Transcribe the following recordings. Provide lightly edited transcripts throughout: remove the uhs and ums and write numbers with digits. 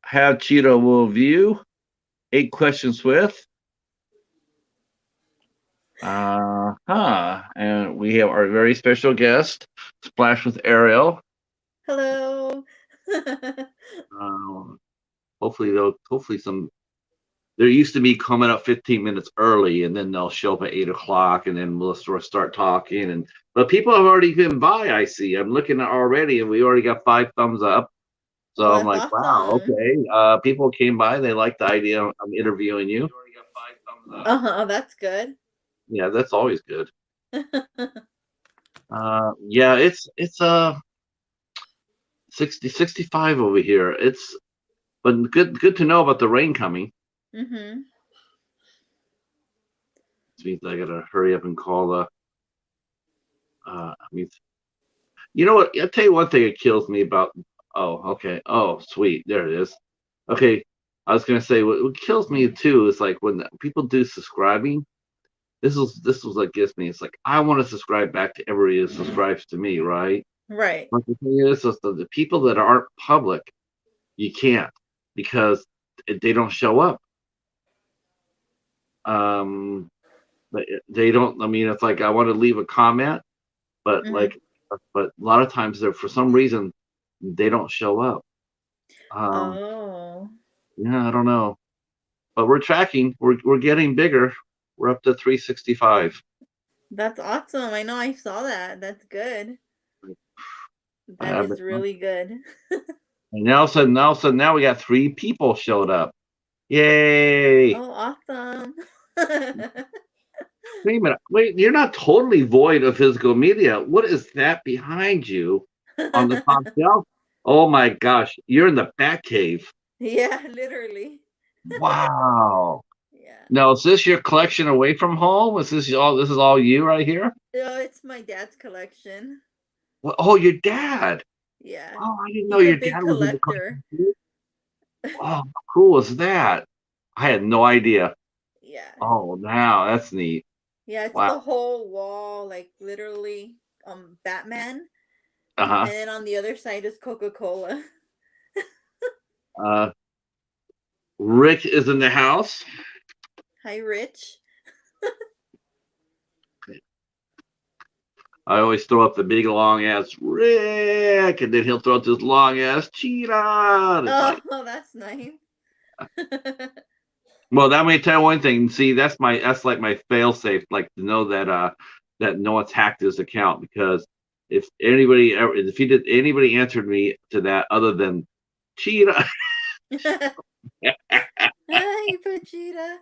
have Cheetah will view 8 questions with. And we have our very special guest, Splash with Ariel. Hello. Um, hopefully some. They're used to me coming up 15 minutes early, and then they'll show up at 8 o'clock, and then we'll sort of start talking. But people have already been by. I see. I'm looking at already, and we already got 5 thumbs up. So Oh, I'm that's like, wow, awesome. okay. People came by. They like the idea. I'm interviewing you. Uh-huh, that's good. Yeah, that's always good. Yeah, it's 65 over here. It's but good to know about the rain coming. Mm-hmm. This means I gotta hurry up and call the. I mean, you know what? I'll tell you one thing that kills me about. Oh, okay. Oh, sweet. There it is. Okay, I was gonna say what kills me too is like when people do subscribing. This was what gets me. It's like I want to subscribe back to everybody who subscribes to me, right? Right. But the thing is the people that aren't public, you can't because they don't show up. Um, they don't. I mean, it's like I want to leave a comment, but Mm-hmm. but a lot of times they're for some reason they don't show up. Um, Oh, yeah, I don't know, but we're tracking. We're getting bigger. We're up to 365. that's awesome. I know I saw that. That's good. That But is really good. Now, now we got 3 people showed up. Yay! Oh, awesome. Wait a minute. Wait, you're not totally void of physical media. What is that behind you on the top shelf? Oh my gosh, you're in the Batcave. Yeah, literally. Wow. Yeah. Now, is this your collection away from home? Is this all? This is all you right here? Oh, it's my dad's collection. Well, oh, your dad. Yeah. Oh, I didn't know He's a your big dad was in the collector. collection too. Oh, how cool is that? I had no idea. Yeah. Oh, now that's neat. Yeah, it's Wow. the whole wall, like literally Batman. And Uh-huh. then on the other side is Coca-Cola. Uh, Rick is in the house. Hi, Rich. I always throw up the big long ass Rick, and then he'll throw up this long ass Cheetah. And it's Oh, like, that's nice. well, that may tell you one thing. See, that's like my fail safe, like to know that no one's hacked his account because if he did anybody answered me to that other than Cheetah, Hi, Cheetah.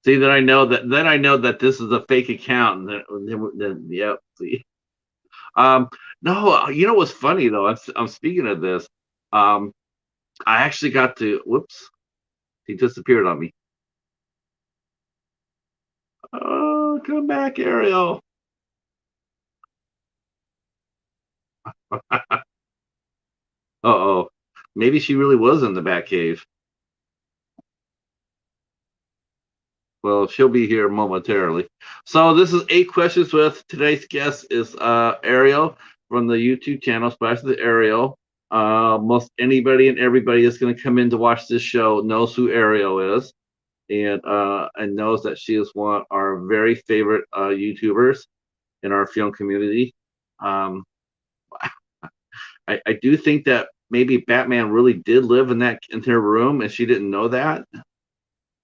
see then I know that this is a fake account, and then yep. See, um, no, you know what's funny though? I'm speaking of this. Um, I actually got to. Whoops, he disappeared on me. Oh, come back, Ariel. Uh-oh. Maybe she really was in the Batcave. Well, she'll be here momentarily. So this is 8 questions with today's guest is Ariel from the YouTube channel Splash with Ariel. Most anybody and everybody that's going to come in to watch this show knows who Ariel is, and knows that she is one of our very favorite YouTubers in our film community. Um, I do think that maybe Batman really did live in her room, and she didn't know that.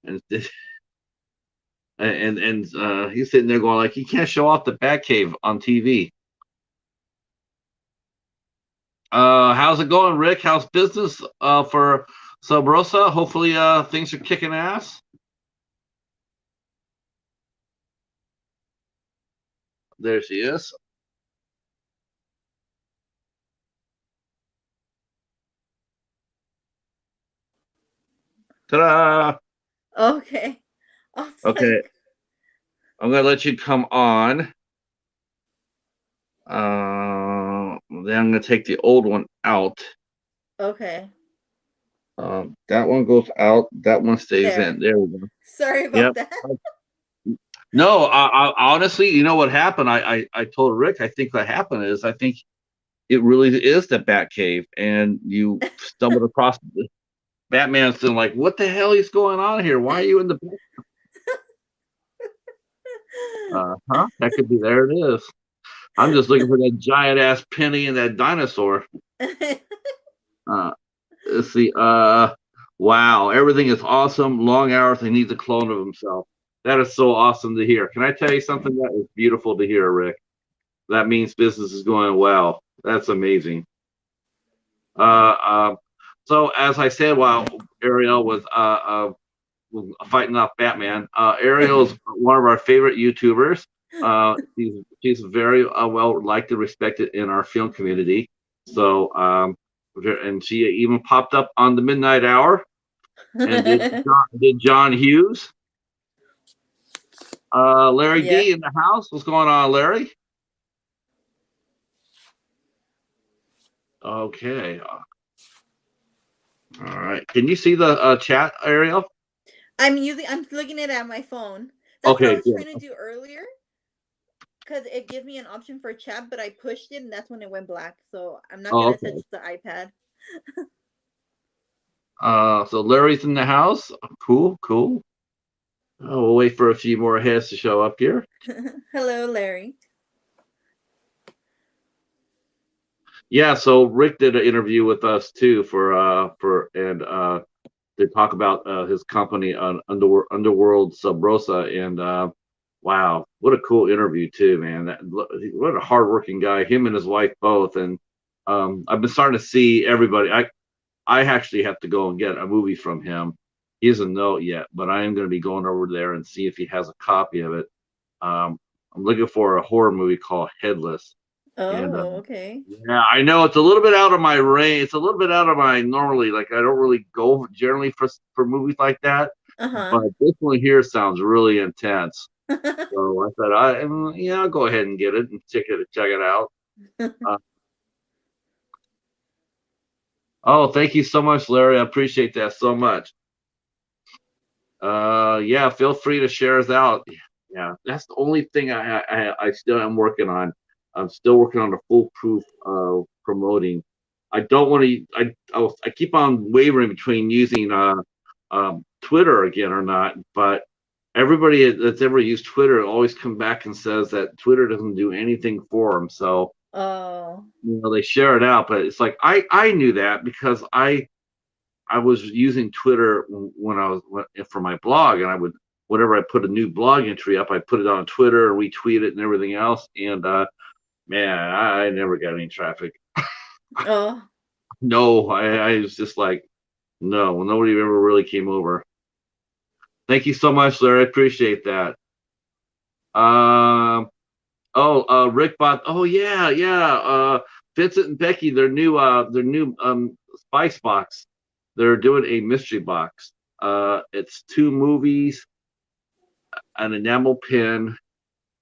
And he's sitting there going like, he can't show off the Batcave on TV. How's it going, Rick? How's business for Subrosa? Hopefully, things are kicking ass. There she is. Ta-da! Okay. I was Okay, like, I'm gonna let you come on. Then I'm gonna take the old one out. okay. That one goes out. That one stays in. There. There we go. Sorry about Yep. that. No, honestly, you know what happened? I told Rick. I think what happened is I think it really is the Batcave, and you stumbled across Batman's still like, what the hell is going on here? Why are you in the huh? That could be there it is. I'm just looking for that giant ass penny and that dinosaur. Uh let's see. Wow, everything is awesome. Long hours, he needs a clone of himself. That is so awesome to hear. Can I tell you something that is beautiful to hear, Rick? That means business is going well. That's amazing. Uh, uh, so as I said, while Ariel fighting off Batman, Ariel's one of our favorite YouTubers. She's very well liked and respected in our film community. So, and she even popped up on the Midnight Hour and did John Hughes. Larry Yeah. D in the house. What's going on, Larry? Okay. All right. Can you see the chat, Ariel? I'm looking at it at my phone. That's what I Okay, was good. trying to do earlier. Because it gives me an option for chat, but I pushed it and that's when it went black. So I'm not Oh, gonna okay. touch the iPad. So Larry's in the house. Cool, cool. We'll wait for a few more heads to show up here. Hello, Larry. Yeah, so Rick did an interview with us too to talk about his company on Underworld Sub Rosa, and wow, what a cool interview too, man. What a hardworking guy, him and his wife both. And I've been starting to see everybody. I actually have to go and get a movie from him. He doesn't know it yet, but I am going to be going over there and see if he has a copy of it. I'm looking for a horror movie called Headless. And Oh, okay. yeah, I know it's a little bit out of my range. It's a little bit out of my normally, like I don't really go generally for movies like that. Uh-huh. But this one here sounds really intense. So I said, yeah, I'll go ahead and get it and check it out. Uh, oh, thank you so much, Larry. I appreciate that so much. Yeah, feel free to share us out. Yeah, that's the only thing I still am working on. I'm still working on the foolproof promoting. I don't want to. I keep on wavering between using Twitter again or not. But everybody that's ever used Twitter always come back and says that Twitter doesn't do anything for them. So Oh. they share it out, but it's like I knew that because I was using Twitter when I was for my blog, and I would whenever I put a new blog entry up, I put it on Twitter and retweet it and everything else. And man, I never got any traffic. Oh. No, I was just like, no, nobody ever really came over. Thank you so much, Larry. I appreciate that. Um, Rick bought. Oh yeah, yeah. Vincent and Becky, their new Spice box. They're doing a mystery box. It's 2 movies, an enamel pin,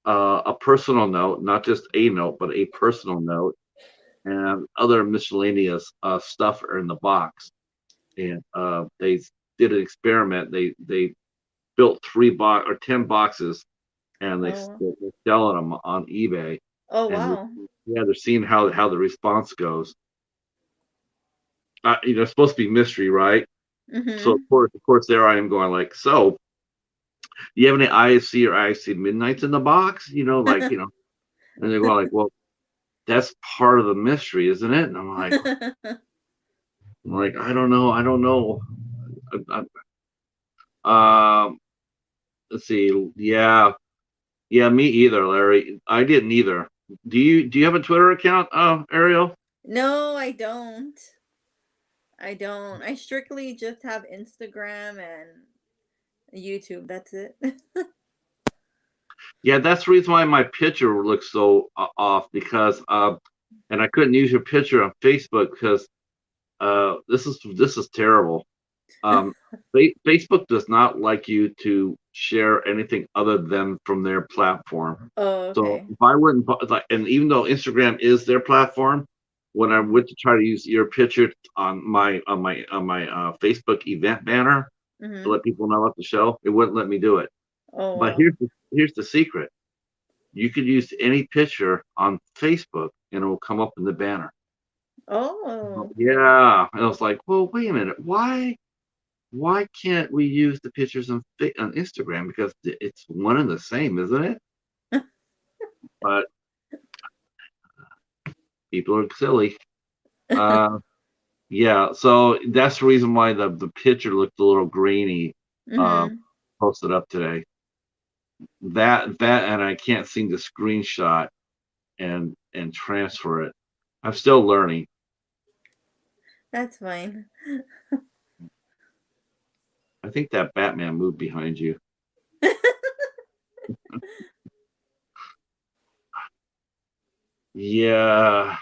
a personal note, not just a note, but a personal note, and other miscellaneous stuff are in the box. And they did an experiment. They built 10 boxes, and Oh. they're selling them on eBay. Oh, And wow. yeah, they're seeing how the response goes. It's supposed to be mystery, right? So Mm-hmm. of course, there I am going like, so do you have any IFC or IFC midnights in the box? And they're going like, well, that's part of the mystery, isn't it? And I'm like, I don't know. Um, let's see. Yeah, yeah, me either, Larry. I didn't either. Do you have a Twitter account, Ariel? No, I don't. I don't. I strictly just have Instagram and YouTube. That's it. Yeah, that's the reason why my picture looks so off because and I couldn't use your picture on Facebook because this is terrible. Um, Facebook does not like you to share anything other than from their platform. Oh, So okay. if I wouldn't, like, and even though Instagram is their platform, when I went to try to use your picture on my Facebook event banner to Mm-hmm. let people know about the show, it wouldn't let me do it. Oh, But wow. here's the secret: you could use any picture on Facebook, and it will come up in the banner. Oh. Yeah, and I was like, well, wait a minute, why can't we use the pictures on Instagram, because it's one and the same, isn't it? But people are silly. Uh, yeah, so that's the reason why the picture looked a little grainy. Uh, Mm-hmm. Posted up today. That and I can't seem to screenshot and transfer it. I'm still learning. That's fine. I think that Batman moved behind you. Yeah.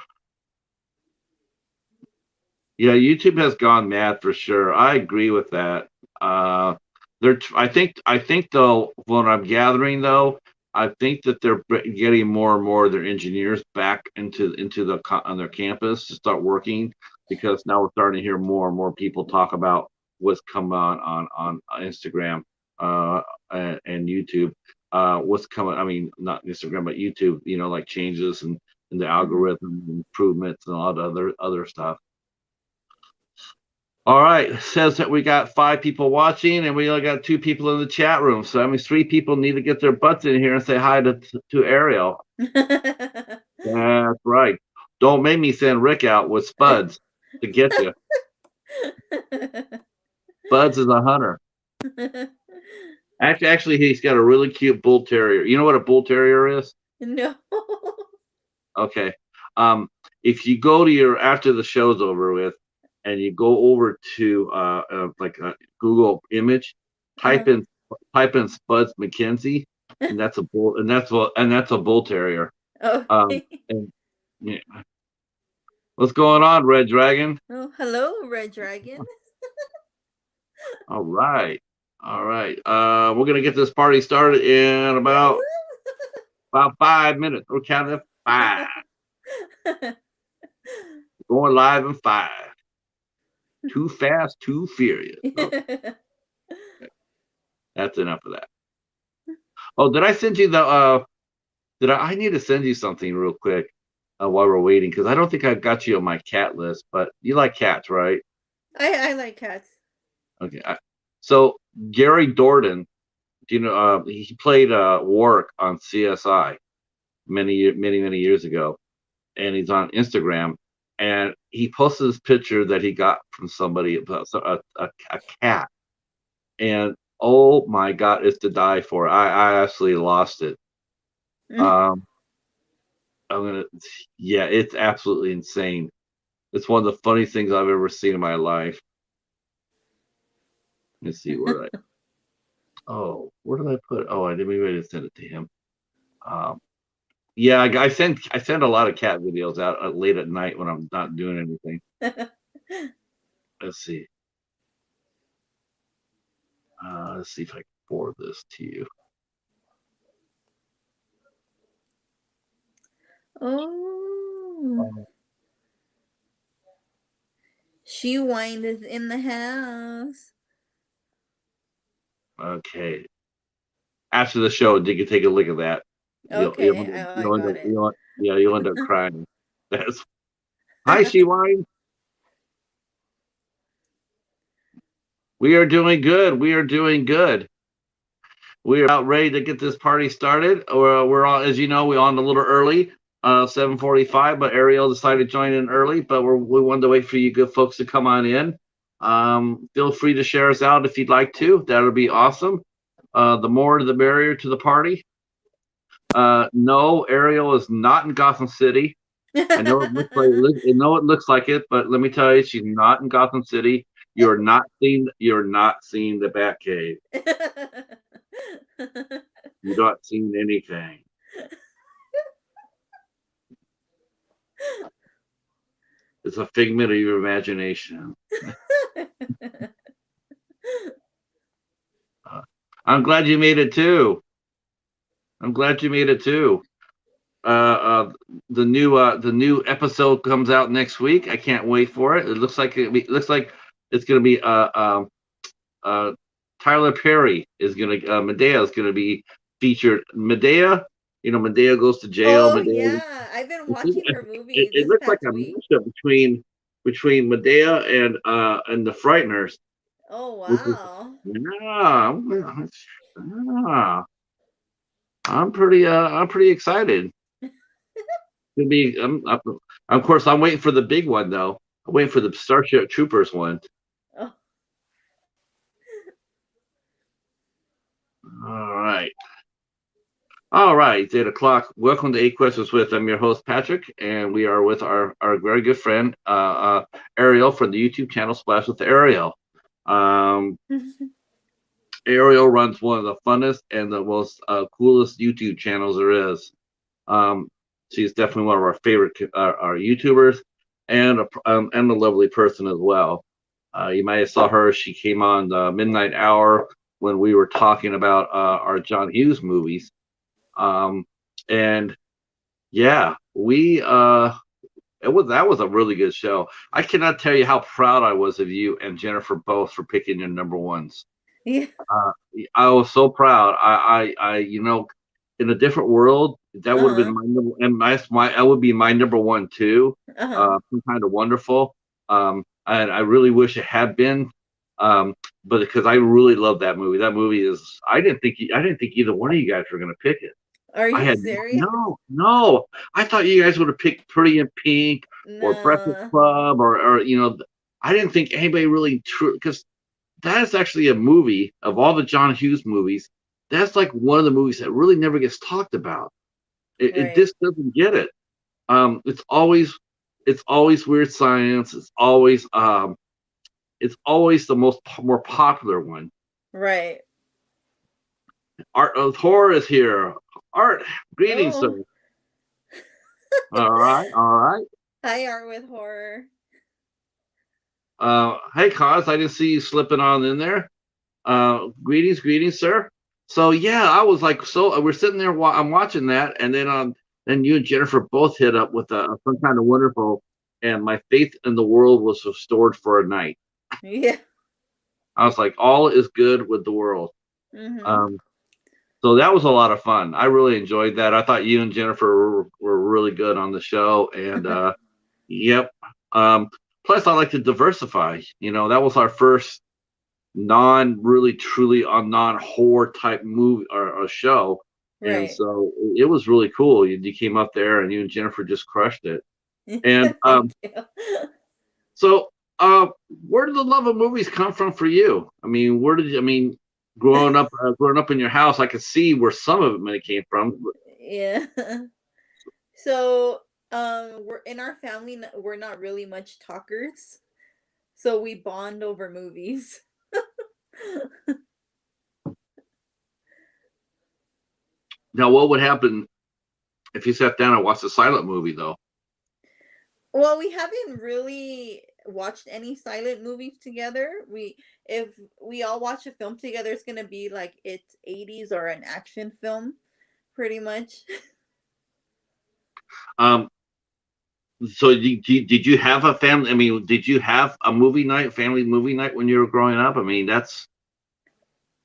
Yeah, YouTube has gone mad for sure. I agree with that. Uh, I think though, what I'm gathering though, I think that they're getting more and more of their engineers back into on their campus to start working, because now we're starting to hear more and more people talk about what's coming on Instagram and YouTube. What's coming? I mean, not Instagram, but YouTube. Like changes and the Mm-hmm. algorithm improvements and a lot of other stuff. All right, it says that we got 5 people watching, and we only got 2 people in the chat room. So that means 3 people need to get their butts in here and say hi to Ariel. That's right. Don't make me send Rick out with Spuds to get you. Spuds is a hunter. Actually, he's got a really cute bull terrier. You know what a bull terrier is? No. Okay. Um, if you go to after the show's over with, and you go over to like a Google image, type Uh-huh. in type in Spuds McKenzie, and that's a bull terrier. Um, Okay. and yeah. What's going on, Red Dragon? Oh, hello, Red Dragon. All right, all right. We're gonna get this party started in about 5 minutes. We're counting to 5. Going live in 5. Too fast, too furious. Oh, that's enough of that. Oh, did I send you the did I need to send you something real quick while we're waiting, because I don't think I've got you on my cat list, but you like cats, right? I like cats. Okay. So Gary Dordan, do you know he played Warwick on CSI many years ago, and he's on Instagram, and he posted this picture that he got from somebody about a cat, and oh my god, it's to die for. I absolutely lost it. Um, I'm gonna, yeah, it's absolutely insane. It's one of the funniest things I've ever seen in my life. Let's see where where did I put? Oh, I didn't maybe I didn't send it to him. Um, yeah, I send a lot of cat videos out late at night when I'm not doing anything. Let's see. Let's see if I can forward this to you. Oh, Um, she wind is in the house. Okay. After the show, you can take a look at that. Okay, I got it. You'll end up crying. That's Hi, She Wine. We are doing good. We are doing good. We are about ready to get this party started. We're on, as you know, we're on a little early, 7:45. But Ariel decided to join in early. But we wanted to wait for you good folks to come on in. Feel free to share us out if you'd like to. That would be awesome. The more the merrier to the party. No, Ariel is not in Gotham City. I know it looks like it, but let me tell you, she's not in Gotham City. You're not seeing the Batcave. You're not seeing anything. It's a figment of your imagination. Uh, I'm glad you made it too. I'm glad you made it too. The new episode comes out next week. I can't wait for it. It looks like it's gonna be uh Tyler Perry is gonna Medea is gonna be featured. Medea Medea goes to jail. Oh Medea. yeah, I've been watching her It, movies it this looks like past a week. mashup between Medea and the Frighteners, Oh which is wow. yeah, yeah, I'm pretty excited to be. Of course, I'm waiting for the big one though. I'm waiting for the Starship Troopers one. Oh. All right. All right, it's 8 o'clock. Welcome to Eight Questions with. I'm your host Patrick, and we are with our very good friend Ariel from the YouTube channel Splash with Ariel. Um, Ariel runs one of the funnest and the most coolest YouTube channels there is. Um, she's definitely one of our favorite our YouTubers, and a lovely person as well. You might have saw her. She came on the Midnight Hour when we were talking about our John Hughes movies. Um, and yeah, we that was a really good show. I cannot tell you how proud I was of you and Jennifer both for picking your number ones. Yeah. Uh, I was so proud. In a different world, that would have been Uh-huh. my number, and that would be my number one too. Uh-huh. Some kind of wonderful. And I really wish it had been, but because I really love that movie. That movie is. I didn't think either one of you guys were going to pick it. Are I you had serious? no. I thought you guys would have picked Pretty in Pink or Breakfast No. Club or. I didn't think anybody really true because that is actually a movie of all the John Hughes movies. That's like one of the movies that really never gets talked about. It Right. just doesn't get it. Um, it's always it's always weird science. It's always the more popular one. Right. Art of horror is here. Art, greetings, sir. Oh. All right, all right. Hi, Art with Horror. Hey, Cos, I didn't see you slipping on in there. Greetings, sir. So yeah, I was like, we're sitting there. I'm watching that, and then you and Jennifer both hit up with some kind of wonderful, and my faith in the world was restored for a night. Yeah. I was like, all is good with the world. Mm-hmm. Um, so that was a lot of fun. I really enjoyed that. I thought you and Jennifer were really good on the show, and yep. Um, Plus, I like to diversify. That was our first non really truly on non horror type movie or show, and Right. so it was really cool. You came up there and you and Jennifer just crushed it. And Thank you. so where did the love of movies come from for you? I mean, growing up in your house, I could see where some of it may came from. Yeah. So, we're in our family, we're not really much talkers, so we bond over movies. Now, what would happen if you sat down and watched a silent movie, though? Well, we haven't really watched any silent movies together. If we all watch a film together, it's gonna be like it's 80s or an action film, pretty much. Um, so did you have a family? I mean, did you have a family movie night when you were growing up? I mean, that's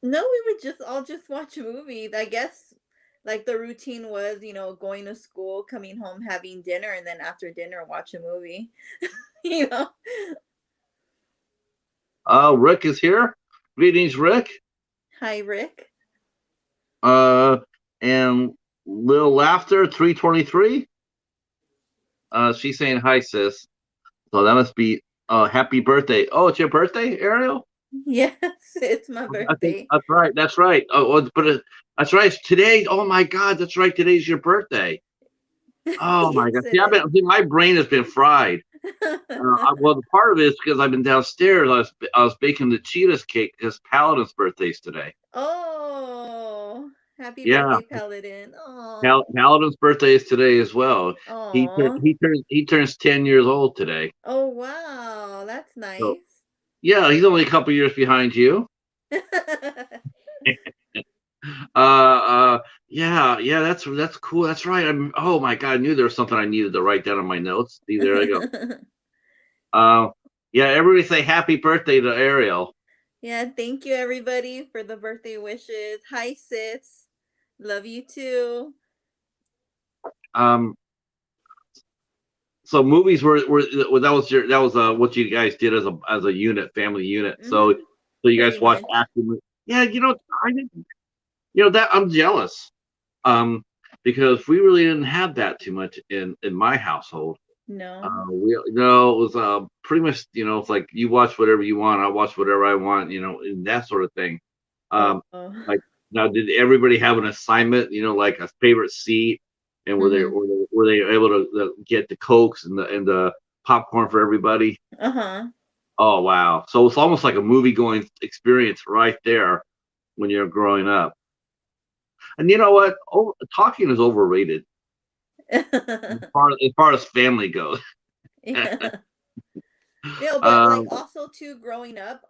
No, we would just all just watch movies. I guess like the routine was, going to school, coming home, having dinner, and then after dinner watch a movie. you know. Rick is here. Greetings, Rick. Hi, Rick. Uh, and Lil Laughter 323. She's saying hi, sis. So that must be happy birthday. Oh, it's your birthday, Ariel? Yes, it's my I think birthday. that's right. That's right. That's right. Today. Oh my God, that's right. Today's your birthday. Oh my God. Yes, it is. My brain has been fried. Well, the part of it is because I've been downstairs. I was baking the Cheetah's cake because Paladin's birthday's today. Oh, happy Yeah, birthday, Paladin. Oh, Paladin's birthday is today as well. He tur- oh, he turns he turns 10 years old today. oh, wow, that's So nice. yeah, he's only a couple years behind you. Yeah, that's cool. That's right. Oh my God, I knew there was something I needed to write down on my notes. See, there I go. Uh, yeah, everybody say happy birthday to Ariel. Yeah, thank you everybody for the birthday wishes. Hi, sis. Love you too. Um, so movies were that was what you guys did as a unit, family unit. So Mm-hmm. you guys Pretty watched much. action. Yeah, I didn't. That I'm jealous. Um, because we really didn't have that too much in my household. No. We no, it was pretty much it's like you watch whatever you want, I watch whatever I want, and that sort of thing. Oh. Um, like now, did everybody have an assignment? Like a favorite seat, and Mm-hmm. were they able to get the cokes and the popcorn for everybody? Uh-huh. Oh wow! So it's almost like a movie going experience right there when you're growing up. And you know what? Talking is overrated as far as family goes. Yeah. No, but like um, also too, growing up,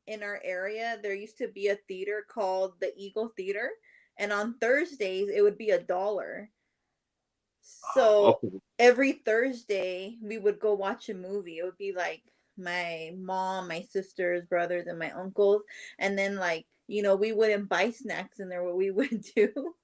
in our area, there used to be a theater called the Eagle Theater, and on Thursdays it would be $1. So okay. every Thursday we would go watch a movie. It would be like my mom, my sisters, brothers, and my uncles. And then like, we wouldn't buy snacks in there. What we would do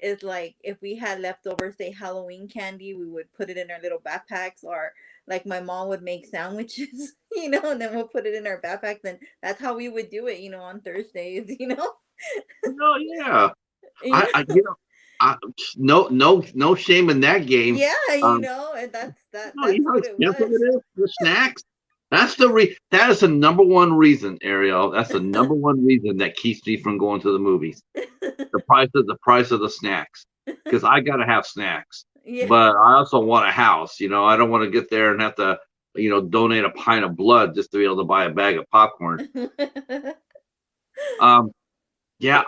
is like if we had leftover, say Halloween candy, we would put it in our little backpacks, or like my mom would make sandwiches, and then we'll put it in our backpacks. And that's how we would do it, on Thursdays. No, yeah. You I know? I no shame in that game. Yeah, Um, and no, you that's know how what it expensive was. it is for snacks. That is the number one reason, Ariel. That's the number one reason that keeps me from going to the movies. The price of the snacks, because I gotta have snacks, Yeah. but I also want a house. I don't want to get there and have to donate a pint of blood just to be able to buy a bag of popcorn. Um, Yeah,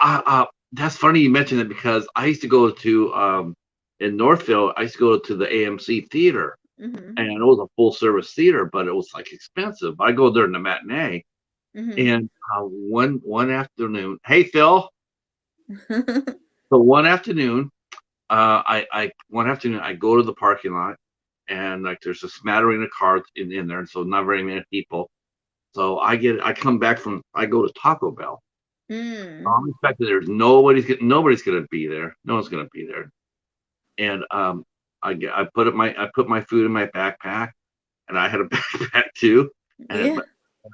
that's funny you mentioned it because I used to go to in Northfield. I used to go to the AMC theater, Mhm. and it was a full service theater, but it was like expensive. I go during the matinee, Mhm. and one afternoon, hey Phil, so one afternoon I go to the parking lot, and like there's a smattering of cars in there, so not very many people. So I come back I go to Taco Bell. Mm. I'm expecting there's nobody's gonna be there. No one's gonna be there. And I put my food in my backpack, and I had a backpack too, and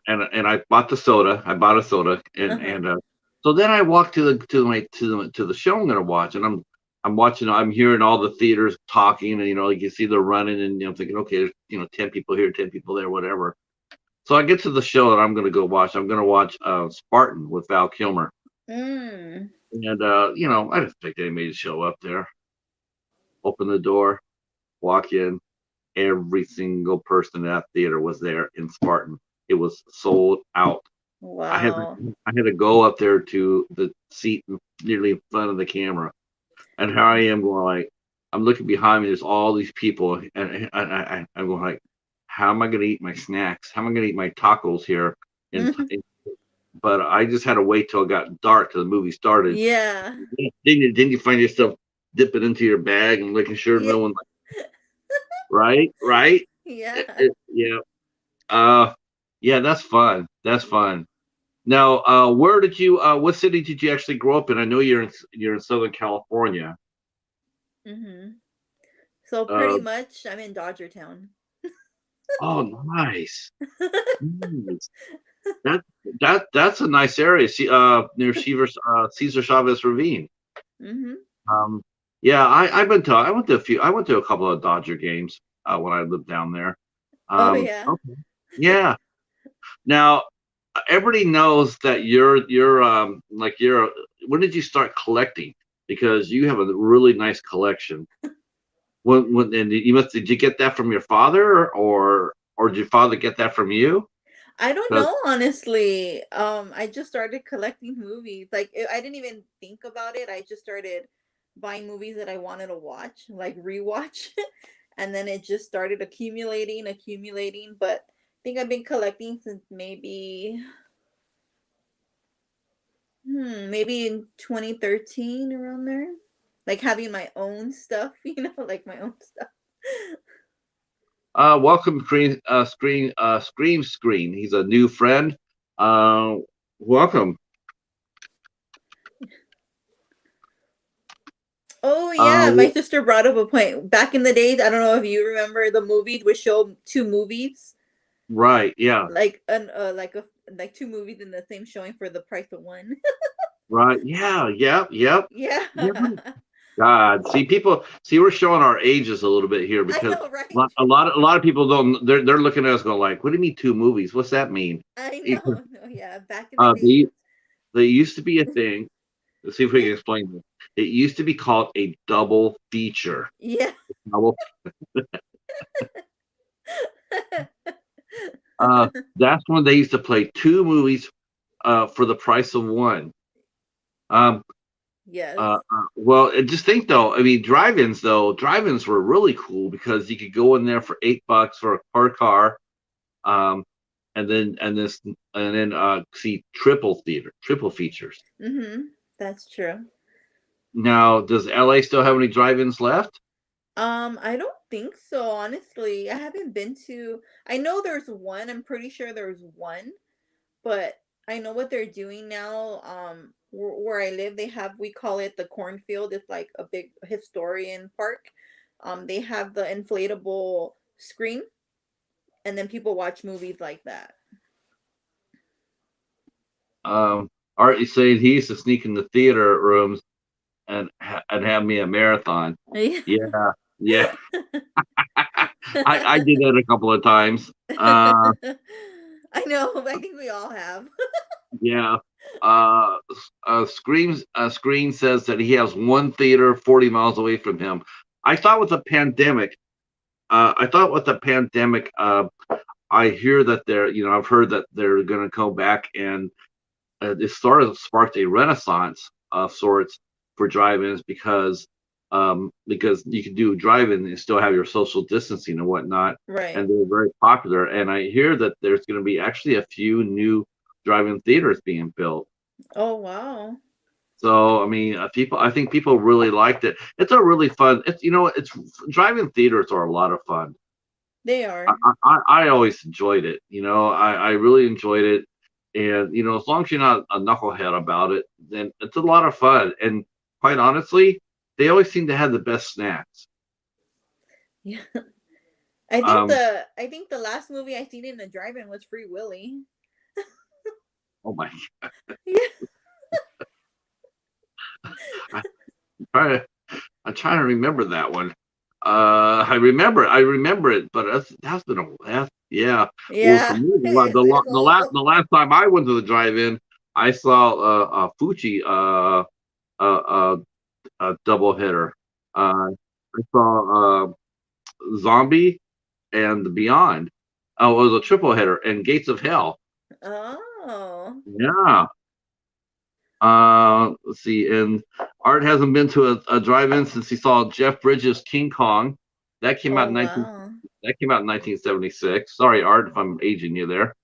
Yeah. I bought the soda. I bought a soda, Uh-huh. so then I walked to the show I'm gonna watch, and I'm watching. I'm hearing all the theaters talking, and you can see they're running, and thinking, okay, there's 10 people here, 10 people there, whatever. So I get to the show that I'm gonna go watch. I'm gonna watch Spartan with Val Kilmer, Mm. and I didn't expect anybody to show up there. Open the door, walk in. Every single person in that theater was there in Spartan. It was sold out. I had Wow. I had to go up there to the seat nearly in front of the camera, and here I am going like, I'm looking behind me. There's all these people, and I'm going like, how am I going to eat my snacks? How am I going to eat my tacos here? And Mhm. but I just had to wait till it got dark till the movie started. Yeah. Then you find yourself dipping into your bag and making sure Yeah. no one, right. Yeah. Yeah. Uh, yeah, that's fun. That's Yeah. fun. Now, where did you? What city did you actually grow up in? I know you're in Southern California. Mhm. So Uh, pretty much I'm in Dodgertown. oh, nice, nice. That that's a nice area. See, near Cesar Chavez Ravine. Mhm. Um, yeah, I went to a couple of Dodger games when I lived down there. Oh yeah. Okay, yeah. Now, everybody knows that you're like you're. When did you start collecting? Because you have a really nice collection. And did you get that from your father, or did your father get that from you? I don't 'Cause- know, honestly. I just started collecting movies. Like I didn't even think about it. I just started buying movies that I wanted to watch, like rewatch, and then it just started accumulating. But I think I've been collecting since maybe in 2013, around there. Like having my own stuff, like my own stuff. welcome, Scream. He's a new friend. Uh, welcome. Oh Uh, yeah, my sister brought up a point. Back in the days, I don't know if you remember the movies would show two movies, right, yeah, like two movies in the same showing for the price of one. right, yeah, yep, yep. Yeah. Yeah. God, see, people, see, we're showing our ages a little bit here I because know, right? a lot of people don't. They're looking at us going like, "What do you mean two movies? What's that mean?" I Because, know. No, yeah. Back in the they days. they used to be a thing. Let's see if we Yeah. can explain this. It used to be called a double feature. Yeah. Double, that's when they used to play two movies for the price of one. Um, Yes. well, just think though. I mean, drive-ins were really cool because you could go in there for $8 for a per car, um, and then see triple features. Mhm. That's true. Now, does LA still have any drive-ins left? I don't think so, honestly. I haven't been to I know there's one. I'm pretty sure there's one, but I know what they're doing now. Where I live, they have we call it the cornfield. It's like a big historian park. They have the inflatable screen, and then people watch movies like that. Um, Art is saying he used to sneak in the theater rooms and have me a marathon. Yeah. Yeah, yeah. I did that a couple of times. Uh, I know. I think we all have. yeah. Screen says that he has one theater 40 miles away from him. I thought with the pandemic, I thought with the pandemic, I hear that I've heard that they're going to come back and it sort of sparked a renaissance of sorts for drive-ins because you can do drive-in and still have your social distancing and whatnot, and Right. they're very popular. And I hear that there's going to be actually a few new drive-in theaters being built. Oh wow. So I mean, I think people really liked it. It's a really fun. It's drive-in theaters are a lot of fun. They are. I always enjoyed it. I really enjoyed it. And, as long as you're not a knucklehead about it, then it's a lot of fun. And quite honestly, they always seem to have the best snacks. Yeah. Um, I think the last movie I seen in the drive-in was Free Willy. oh my, Yeah. I, I'm trying to, I'm trying to remember that one. I remember it, but that's been yeah. Well, for Yeah. me, It's all the last time I went to the drive-in, I saw Fuji uh, a double hitter. I saw Zombie and Beyond. Oh, it was a triple hitter and Gates of Hell. oh. Yeah. Let's see. And Art hasn't been to a drive-in since he saw Jeff Bridges' King Kong. That came out Oh in 19. wow. That came out in 1976. Sorry, Art, if I'm aging you there.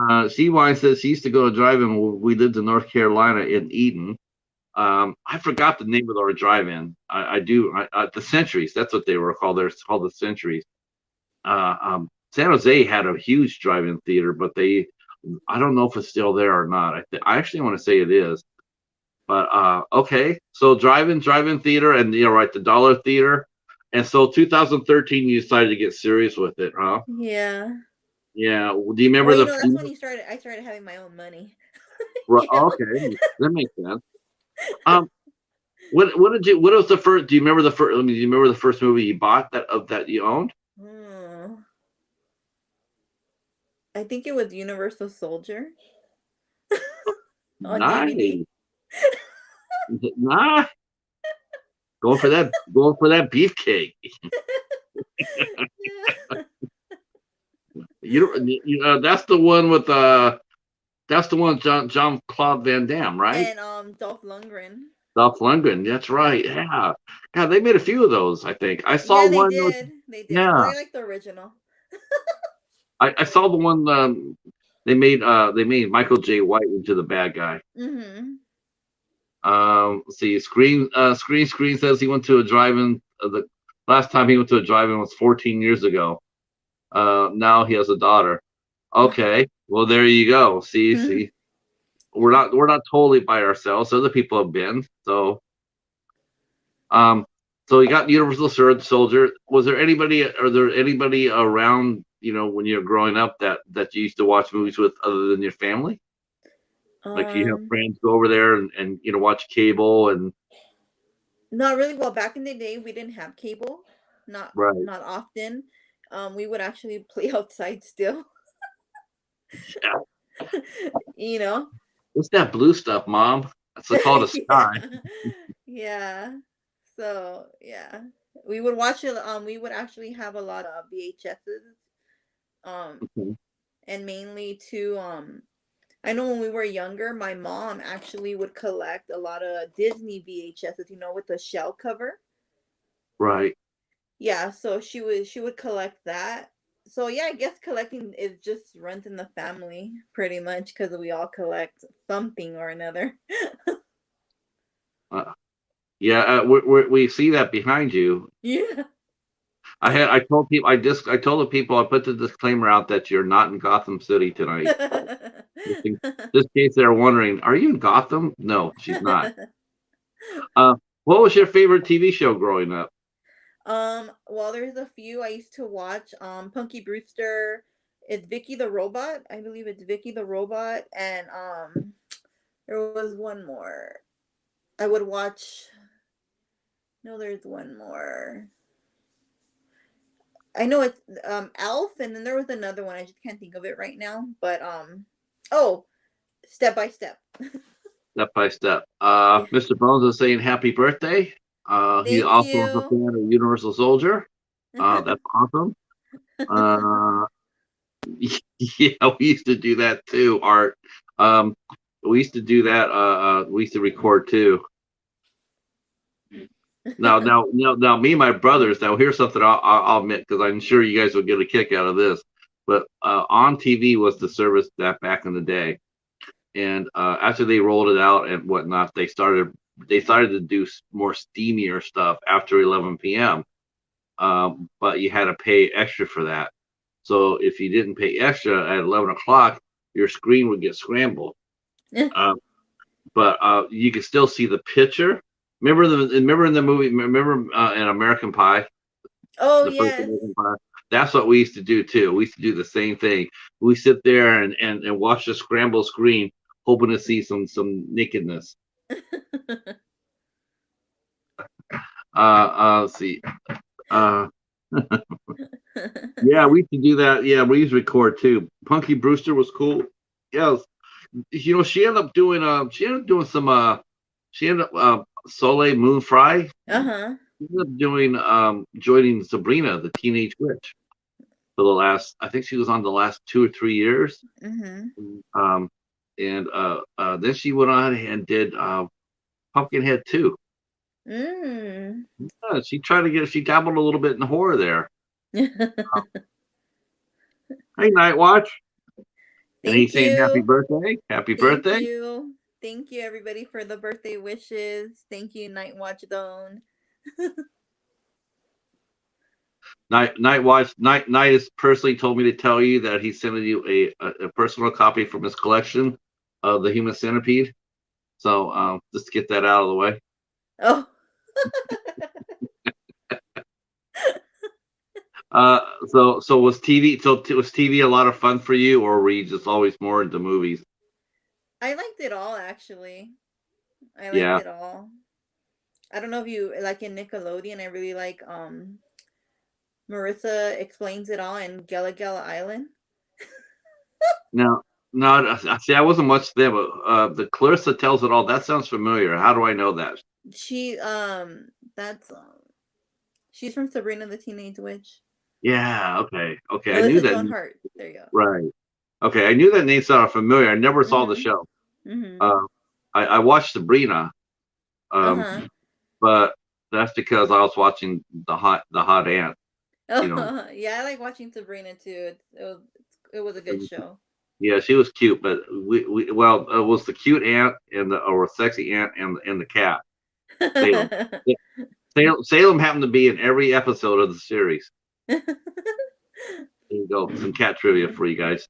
Uh, CY says she used to go to drive-in when we lived in North Carolina in Eden. I forgot the name of our drive-in. I do. The Centuries. That's what they were called. They're called the Centuries. San Jose had a huge drive-in theater, but I don't know if it's still there or not. I actually want to say it is. But okay, so drive-in theater, and right, the dollar theater. And so 2013, you decided to get serious with it, huh? Yeah. Yeah. Do you remember Well, the? that's when I started having my own money. Okay, that makes sense. Um, what was the first? Do you remember the first? Do you remember the first movie you bought that you owned? Hmm. I think it was Universal Soldier on DVD. Nice, nice. Going for that beefcake. Yeah. That's the one with that's the one with John Claude Van Damme, right? And Dolph Lundgren. Dolph Lundgren. That's right. Yeah. Yeah. God, they made a few of those. I think I saw Yeah, they one. did. They did. But Yeah, I like the original. I saw the one. They made Michael J. White into the bad guy. Mhm. Let's see, Screen says he went to a drive-in. The last time he went to a drive-in was 14 years ago. Now he has a daughter. Okay, well there you go. See, we're not totally by ourselves. Other people have been. So Um, so you got Universal Soldier. Was there anybody? Are there anybody around? You know, when you're growing up, that you used to watch movies with, other than your family? Like, you have Um, friends go over there and watch cable and Not really. Well, back in the day, we didn't have cable. right. Not often. We would actually play outside still. Yeah. You know. What's that blue stuff, Mom? That's called a Yeah. sky. Yeah. So yeah, we would watch it. We would actually have a lot of VHSs. Um, Okay. and mainly to I know when we were younger, my mom actually would collect a lot of Disney VHSs. You know, with the shell cover. Right. Yeah, so she would collect that. So yeah, I guess collecting is just runs in the family pretty much because we all collect something or another. Uh, yeah, we see that behind you. Yeah. I told people, I told the people, I put the disclaimer out that you're not in Gotham City tonight. Just in case they're wondering, are you in Gotham? No, she's not. Uh, what was your favorite TV show growing up? Well, there's a few I used to watch. Punky Brewster. It's Vicky the Robot. I believe it's Vicky the Robot, and there was one more. I would watch. No, there's one more. I know it's Elf, and then there was another one. I just can't think of it right now. But oh, Step by Step. Step by Step. Yeah. Mr. Bones is saying happy birthday. He Thank also is a you. fan of Universal Soldier. That's awesome. Uh, yeah, we used to do that too, Art. Um, we used to do that. We used to record too. Now, me and my brothers. Now, here's something I'll admit, because I'm sure you guys will get a kick out of this. But on TV was the service that back in the day, and after they rolled it out and whatnot, they started to do more steamier stuff after 11 p.m. But you had to pay extra for that. So if you didn't pay extra at 11 o'clock, your screen would get scrambled. Uh, but you could still see the picture. Remember in the movie? Remember in American Pie, Oh the first yes. American Pie. That's what we used to do too. We used to do the same thing. We sit there and watch the scramble screen, hoping to see some nakedness. Let's see. Uh, yeah, we used to do that. Yeah, we used to record too. Punky Brewster was cool. Yes, she ended up doing some she ended up Soleil Moon Frye. Uh-huh. She ended up doing joining Sabrina the Teenage Witch for the last, I think she was on the last 2 or 3 years. Mhm. Um and then she went on and did Pumpkinhead 2. Mm. Yeah, she dabbled a little bit in horror there. Hey, Night Watch. And Thank he's saying happy you. birthday. Happy Thank birthday. you. Thank you everybody for the birthday wishes. Thank you, Night Watch Zone. Night Watch. Night has personally told me to tell you that he's sending you a personal copy from his collection of the Human Centipede. So just to get that out of the way. Oh. So was TV a lot of fun for you, or were you just always more into movies? I liked it all actually. I liked Yeah. it all. I don't know if you like in Nickelodeon. I really like Marissa Explains It All and Gala Gala Island. Now, no, see, I wasn't much there, but the Clarissa Tells It All. That sounds familiar. How do I know that? She that's she's from Sabrina the Teenage Witch. Yeah. Okay. Okay. I knew Melissa that. Joan Hart. There you go. Right. Okay. I knew that name sounded familiar. I never saw the Mhm. show. Mhm. Uh, I watched Sabrina, um, Uh-huh. but that's because I was watching the hot aunt. You know, Oh, yeah, I like watching Sabrina too. It was a good show. yeah, she was cute, but well, it was the cute aunt and the or sexy aunt and the cat Salem. Yeah, Salem happened to be in every episode of the series. There you go, some cat trivia for you guys.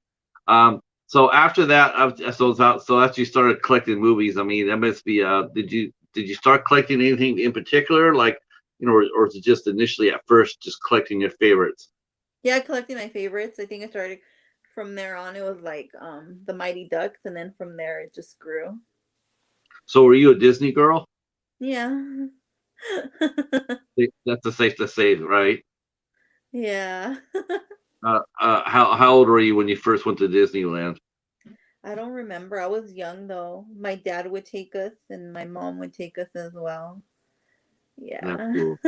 So after that, so after you started collecting movies, I mean, that must be. Did you? did you start collecting anything in particular, like or is it just initially at first just collecting your favorites? Yeah, collecting my favorites. I think I started from there on. It was like the Mighty Ducks, and then from there it just grew. So were you a Disney girl? Yeah. That's a safe to say, right? Yeah. How old were you when you first went to Disneyland? I don't remember. I was young though. My dad would take us and my mom would take us as well. That's Yeah. cool.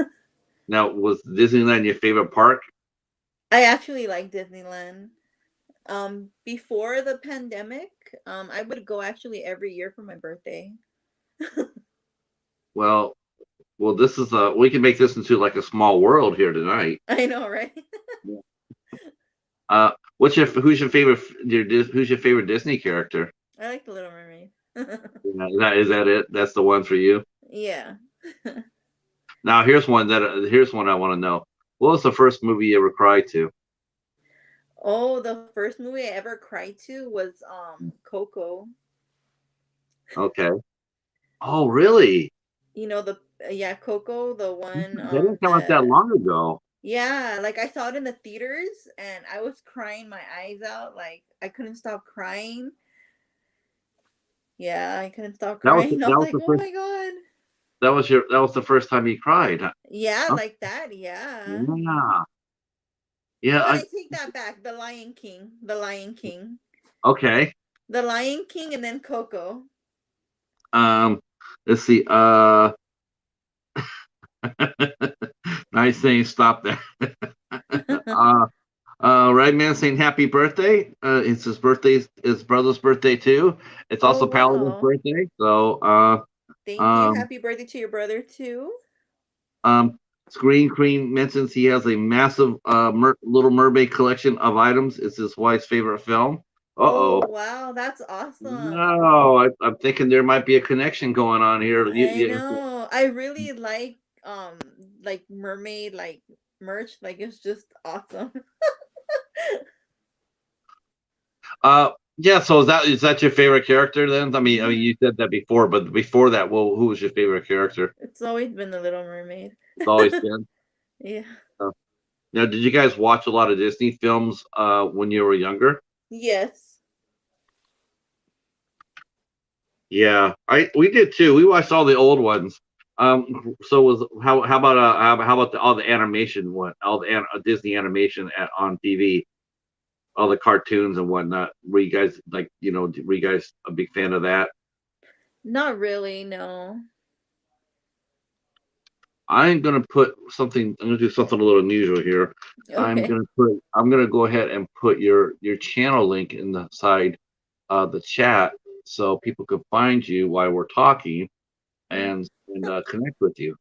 Now, was Disneyland your favorite park? I actually like Disneyland. Before the pandemic, I would go actually every year for my birthday. Well, well, this is we can make this into like a small world here tonight. I know, right? Who's your favorite who's your favorite Disney character? I like the Little Mermaid. Yeah, is that it? That's the one for you. Yeah. Now here's one I want to know. What was the first movie you ever cried to? Oh, the first movie I ever cried to was Coco. Okay. Oh, really? You know the yeah, Coco, the one That didn't come out that the long ago. yeah, like I saw it in the theaters and I was crying my eyes out. Like I couldn't stop crying. Yeah, I couldn't stop That was crying. I that was was like, the oh first my God. that was the first time you cried. Huh? Yeah, Huh? like that. Yeah. Yeah. Yeah. Oh, I take that back. The Lion King. The Lion King. Okay. The Lion King and then Coco. Um. Let's see. Nice saying. Stop that. uh. Right man saying happy birthday. It's his birthday. His brother's birthday too. It's Oh, also Paladin's wow. birthday. So. Thank you. Um. Happy birthday to your brother, too. Um. Screen Cream mentions he has a massive Little Mermaid collection of items. It's his wife's favorite film. Uh Oh, oh. wow. That's awesome. No, I'm thinking there might be a connection going on here. I know. I really like mermaid like merch. Like it's just awesome. yeah. So is that your favorite character then? I mean, Yeah. you said that before, but before that, well, who was your favorite character? It's always been the Little Mermaid. It's always been. Yeah. Uh, Now, did you guys watch a lot of Disney films when you were younger? Yes. Yeah, I we did too. We watched all the old ones. So was how about all the animation all the Disney animation on TV, all the cartoons and whatnot? Were you guys were you guys a big fan of that? Not really, no. I'm gonna put something. I'm gonna do something a little unusual here. Okay. I'm gonna go ahead and put your channel link in the side the chat so people can find you while we're talking Oh, and connect with you.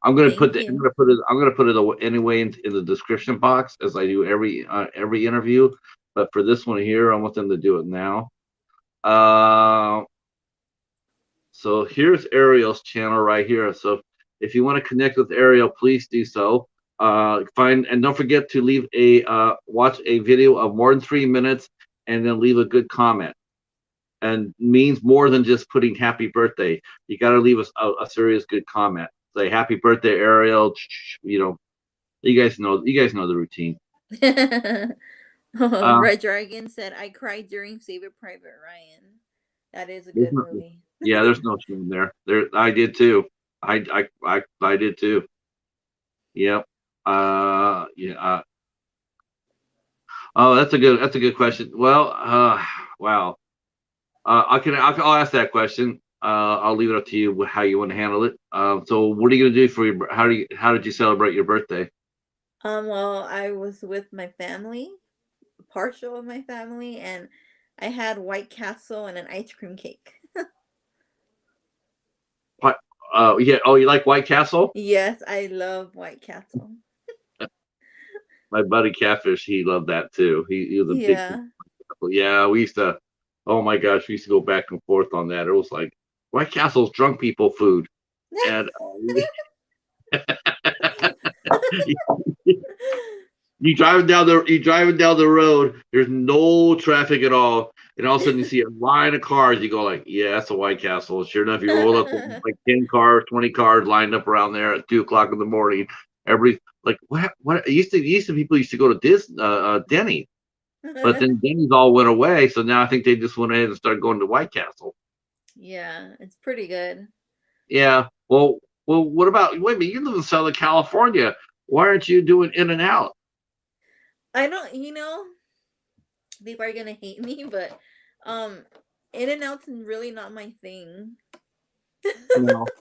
I'm gonna put thank the you. I'm gonna put it anyway in the description box as I do every interview. But for this one here, I want them to do it now. Uh, so here's Ariel's channel right here. So if you want to connect with Ariel, please do so. Find and don't forget to leave watch a video of more than 3 minutes and then leave a good comment. And means more than just putting happy birthday. You got to leave us a serious good comment. Say happy birthday, Ariel. You guys know the routine. Oh, Uh, Red Dragon said I cried during Save It Private Ryan. That is a there's good no, movie. yeah, there's no shame there. I did too. I did too. Yep. Yeah. Oh, that's a good question. Well, wow. I'll ask that question. I'll leave it up to you how you want to handle it. So what are you gonna do for how did you celebrate your birthday? Well, I was with my family, partial of my family, and I had White Castle and an ice cream cake. What? Yeah. Oh, you like White Castle? Yes, I love White Castle. My buddy Catfish, he loved that too. He was a big fan. Yeah. Yeah, we used to. Oh my gosh, we used to go back and forth on that. It was like White Castle's drunk people food, and you driving down the road. There's no traffic at all, and all of a sudden you see a line of cars. You go like, yeah, that's a White Castle. Sure enough, you roll up like 10 cars, 20 cars lined up around there at 2 o'clock in the morning. Every like what it used to people used to go to Denny, but then Denny's all went away. So now I think they just went ahead and started going to White Castle. Yeah, it's pretty good. Yeah. Well, what about wait a minute? You live in Southern California. Why aren't you doing In and Out? I don't, people are gonna hate me, but um, In and Out's really not my thing. No.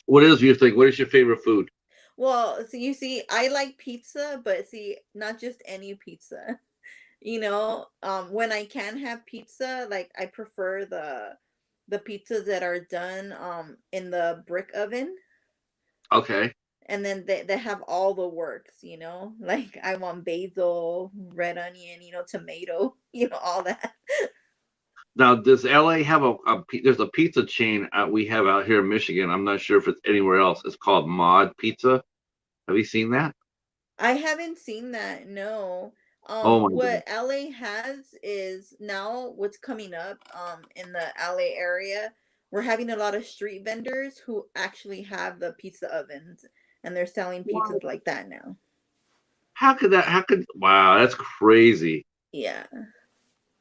What is your thing? What is your favorite food? Well, so you see, I like pizza, but see, not just any pizza. When I can have pizza, like I prefer the pizzas that are done in the brick oven, Okay. and then they have all the works, like I want basil, red onion, tomato, all that. Now, does LA have there's a pizza chain we have out here in Michigan. I'm not sure if it's anywhere else. It's called Mod Pizza. Have you seen that? I haven't seen that, no. Oh my God. What LA has is now what's coming up in the LA area. We're having a lot of street vendors who actually have the pizza ovens, and they're selling What? pizzas like that now. Wow, that's crazy. Yeah.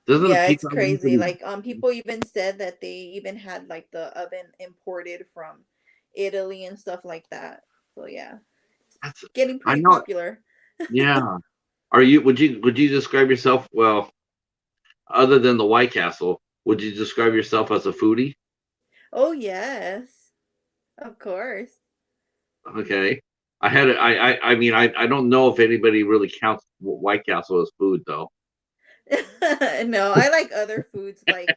Doesn't a Yeah, it's pizza oven crazy. Like people even said that they even had like the oven imported from Italy and stuff like that. So yeah, that's, getting I pretty know. popular. Yeah. Would you describe yourself, well, other than the White Castle, would you describe yourself as a foodie? Oh yes, of course. Okay. I mean, I don't know if anybody really counts White Castle as food though. No, I like other foods like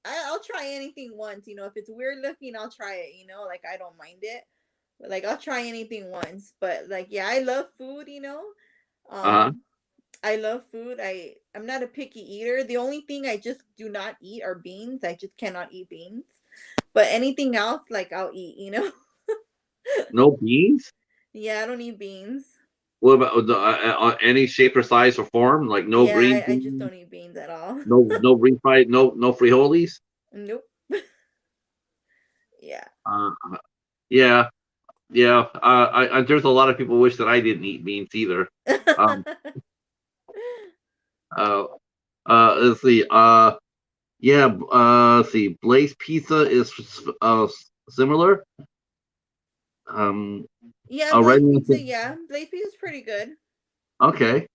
I'll try anything once, if it's weird looking, I'll try it, like I don't mind it. But like I'll try anything once, but like yeah, I love food, Uh-huh. Um I love food. I'm not a picky eater. The only thing I just do not eat are beans. I just cannot eat beans. But anything else like I'll eat. No beans? Yeah, I don't eat beans. What about any shape or size or form? Like no Yeah, green I just beans, don't eat beans at all. no refried, no frijoles? Nope. Yeah. Uh, yeah, yeah. There's a lot of people wish that I didn't eat beans either. Um, uh, let's see. Yeah. Let's see. Blaze Pizza is similar. Um, Yeah, right. Blaze Pizza, yeah. Blaze Pizza is pretty good. Okay.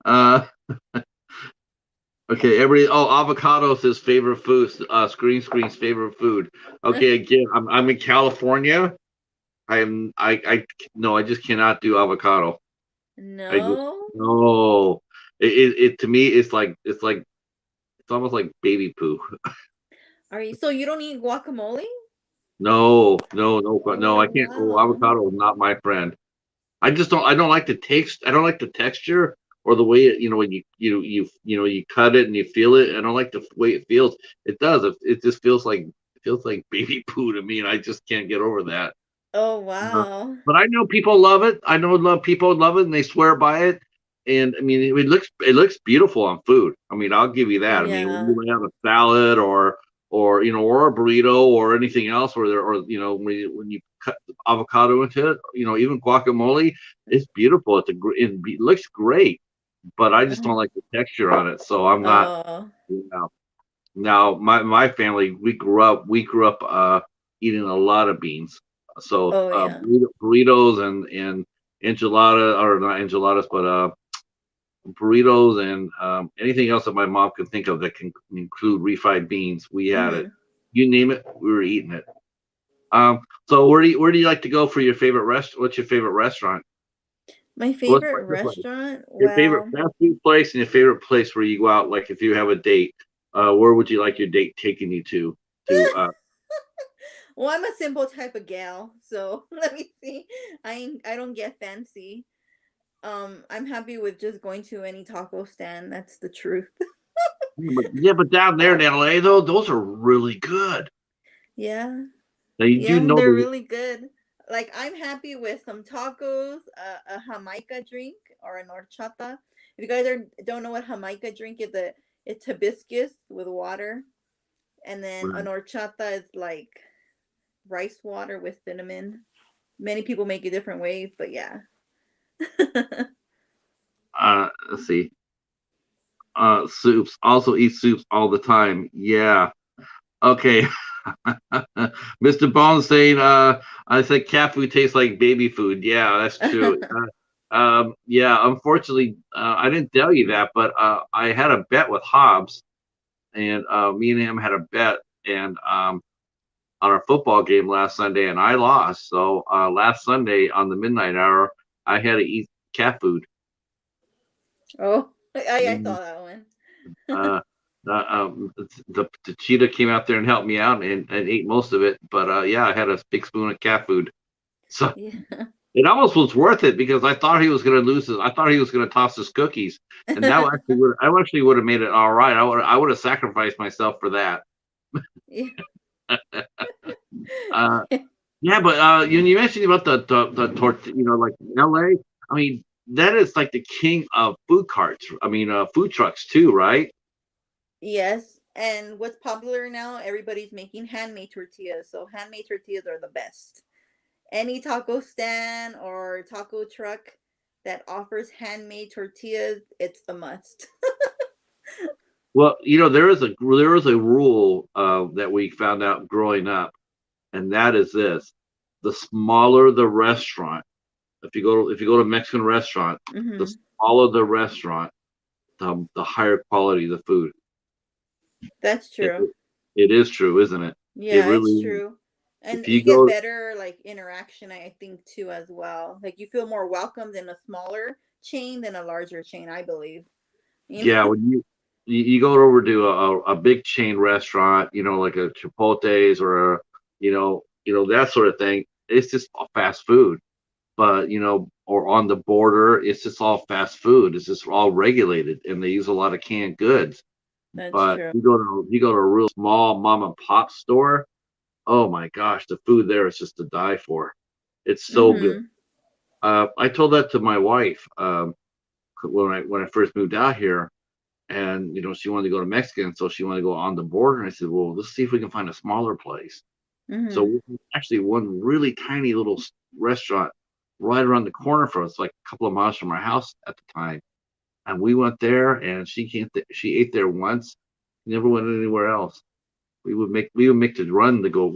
Uh, okay. Everybody. Oh, avocados is favorite food. Screen's favorite food. Okay. Again, I'm in California. I no. I just cannot do avocado. I just No. no. To me it's almost like baby poo. Are you so you don't eat guacamole? No. Oh I can't. Oh, wow. avocado is not my friend. I just don't. I don't like the taste. I don't like the texture or the way it. When you cut it and you feel it. I don't like the way it feels. It does. It just feels like baby poo to me, and I just can't get over that. Oh Uh, wow. but I know people love it. I know love people love it, and they swear by it. And I mean, it looks beautiful on food. I mean, I'll give you that. I mean, when Yeah. you have a salad or a burrito or anything else, or when you cut avocado into it, even guacamole, it's beautiful. It looks great, but I just don't like the texture on it. So I'm not. Oh. You know. Now, my family, we grew up eating a lot of beans. So Oh yeah. burritos and enchilada, or not enchiladas, but burritos and anything else that my mom could think of that can include refried beans. We had it. Mhm. You name it, we were eating it. So where do you like to go for your favorite What's your favorite restaurant? My What's favorite your place? restaurant? Your favorite Well, fast food place and your favorite place where you go out, like if you have a date, where would you like your date taking you to? To well, I'm a simple type of gal, so let me see. I don't get fancy. I'm happy with just going to any taco stand. That's the truth. but down there in LA though, those are really good. Yeah. Now you do Yeah, know they're the really good. like I'm happy with some tacos, a Jamaica drink or a horchata. If you guys don't know what Jamaica drink is, it's hibiscus with water, and then an Right. horchata is like rice water with cinnamon. Many people make it different ways, but yeah. Let's see. Soups. Also eat soups all the time. Yeah. Okay. Mr. Bone saying, I said cat food tastes like baby food. Yeah, that's true. Yeah, unfortunately, I didn't tell you that, but I had a bet with Hobbs, and me and him had a bet, and on our football game last Sunday, and I lost. So last Sunday on the midnight hour, I had to eat cat food. Oh, I Mhm. saw that one. Uh, the cheetah came out there and helped me out and ate most of it. But yeah, I had a big spoon of cat food. So Yeah. it almost was worth it because I thought he was going to lose his. I thought he was going to toss his cookies, and that actually would. I actually would have made it all right. I would have sacrificed myself for that. Yeah. Uh, yeah, but you mentioned about the tort. Like L.A. I mean, that is like the king of food carts. I mean, food trucks too, right? Yes, and what's popular now? Everybody's making handmade tortillas. So handmade tortillas are the best. Any taco stand or taco truck that offers handmade tortillas, it's a must. Well, there is a rule that we found out growing up, and that is this: the smaller the restaurant, if you go to a Mexican restaurant, the Hmm. smaller the restaurant, the higher quality the food. That's It, true. it is true, isn't it? It Yeah, really it's is. true. And If you you get go, better like interaction, I think too as well. Like you feel more welcomed in a smaller chain than a larger chain, I believe. You yeah, know? when you go over to a big chain restaurant, like a Chipotle's or that sort of thing, it's just fast food. But or on the border, it's just all fast food. It's just all regulated, and they use a lot of canned goods. That's But true. you go to a real small mom and pop store. Oh my gosh, the food there is just to die for. It's so good. Mhm. I told that to my wife when I first moved out here, and she wanted to go to Mexican, so she wanted to go on the border. And I said, well, let's see if we can find a smaller place. So Mhm. we actually one really tiny little restaurant right around the corner from us, like a couple of miles from our house at the time. And we went there, and she ate there once, never went anywhere else. We would make the run to go.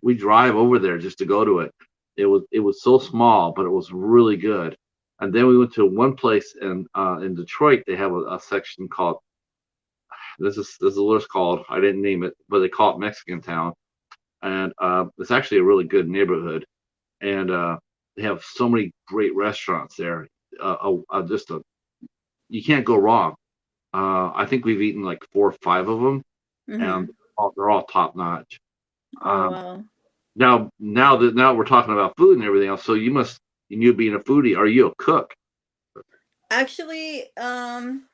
We drive over there just to go to it. It was so small, but it was really good. And then we went to one place in Detroit. They have a section called this is what it's called. I didn't name it, but they call it Mexican Town, and it's actually a really good neighborhood. And they have so many great restaurants there. Just you can't go wrong. I think we've eaten like 4 or 5 of them, and Mhm. they're all top notch. Oh Um, wow. now we're talking about food and everything else. So you being a foodie, are you a cook? Actually, I'm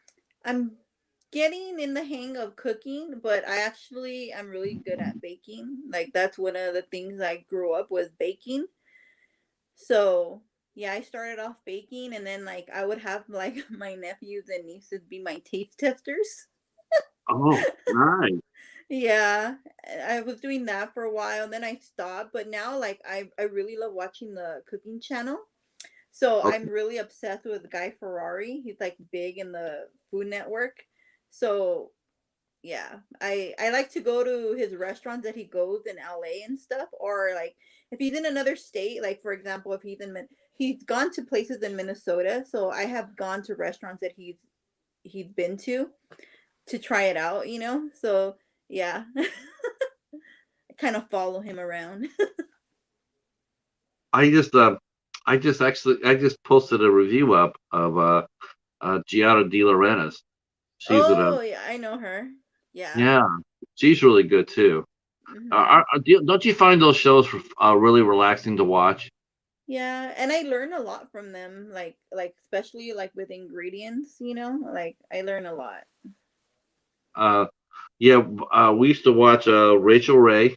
getting in the hang of cooking, but I'm really good at baking. Like that's one of the things I grew up with baking. So yeah, I started off baking, and then like I would have like my nephews and nieces be my taste testers. Oh, nice. Yeah, I was doing that for a while, and then I stopped. But now, like, I really love watching the cooking channel. So I'm Okay. really obsessed with Guy Ferrari. He's like big in the Food Network. So yeah, I like to go to his restaurants that he goes in LA and stuff, or like if he's in another state, like for example, if he's gone to places in Minnesota, so I have gone to restaurants that he's been to try it out, you know? So yeah, I kind of follow him around. I just I just posted a review up of Giada De Laurentiis. She's with a Oh yeah, I know her. Yeah. Yeah, she's really good too. Hmm. Don't you find those shows really relaxing to watch? Yeah, and I learn a lot from them, like especially like with ingredients, you know? Like I learn a lot. Uh, yeah, we used to watch Rachel Ray.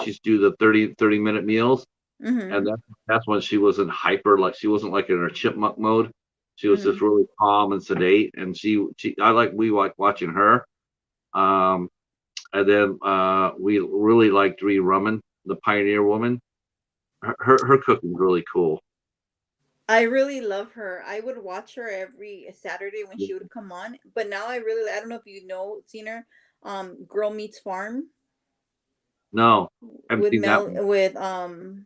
She's do the 30 minute meals. Mhm. and that's when she was in hyper, like she wasn't like in her chipmunk mode. She was just Mhm. really calm and sedate, and she I like we like watching her. Um, and then we really liked Ree Rumman, the Pioneer Woman. Her cooking's really cool. I really love her. I would watch her every Saturday when she would come on. But now I don't know if you know seen her. Girl Meets Farm No, haven't seen that one. with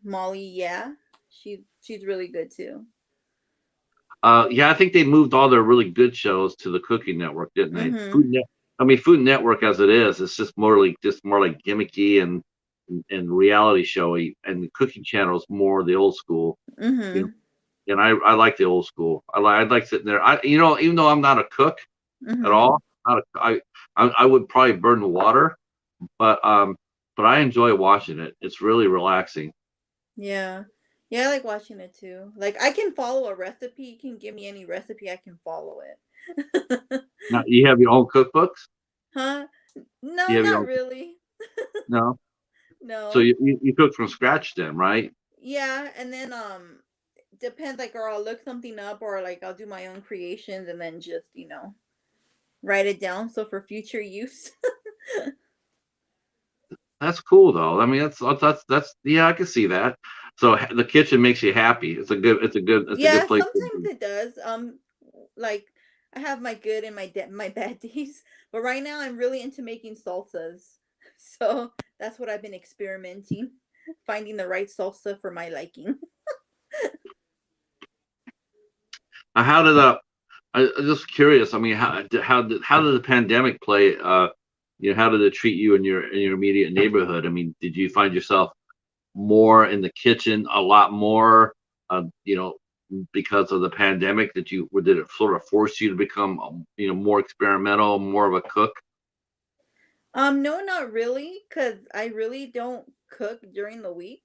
Molly. Yeah, she's really good too. Yeah, I think they moved all their really good shows to the Cooking Network, didn't they? Mhm. I mean, Food Network as it is, it's just more like gimmicky and reality showy, and the Cooking Channel is more the old school, you know. Mhm. And I like the old school. I like sitting there. Even though I'm not a cook at Mhm. all, not a, I would probably burn the water, but but I enjoy watching it. It's really relaxing. Yeah. Yeah, I like watching it too. Like I can follow a recipe. You can give me any recipe, I can follow it. Now, you have your own cookbooks? Huh? You No, have your not own? really. No. So No. you cook from scratch then, right? Yeah, and then depends, like, or I'll look something up, or like I'll do my own creations and then just, write it down so for future use. That's cool though. I mean, that's yeah, I can see that. So the kitchen makes you happy. It's a good Yeah, place to sometimes be. it does. Like I have my good and my bad days, but right now I'm really into making salsas. So that's what I've been experimenting, finding the right salsa for my liking. How did I'm just curious. I mean, how did the pandemic play? How did it treat you in your immediate neighborhood? I mean, did you find yourself more in the kitchen a lot more? Because of the pandemic, did it sort of force you to become more experimental, more of a cook? No, not really, because I really don't cook during the week.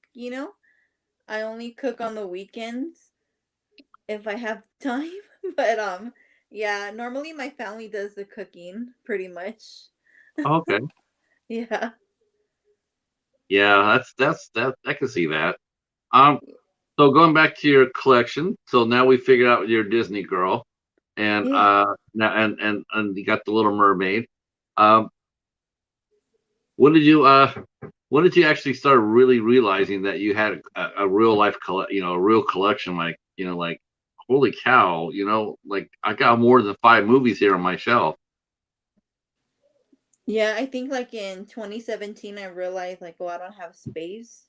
I only cook on the weekends if I have time. But yeah, normally my family does the cooking pretty much. Okay. Yeah. Yeah, that I can see that. Um, so going back to your collection, so now we figured out you're a Disney girl, and Yeah. now and you got the Little Mermaid. Um, when did you when did you actually start really realizing that you had a real life a real collection, like like holy cow, like I got more than 5 movies here on my shelf. Yeah, I think like in 2017 I realized like, oh, I don't have space.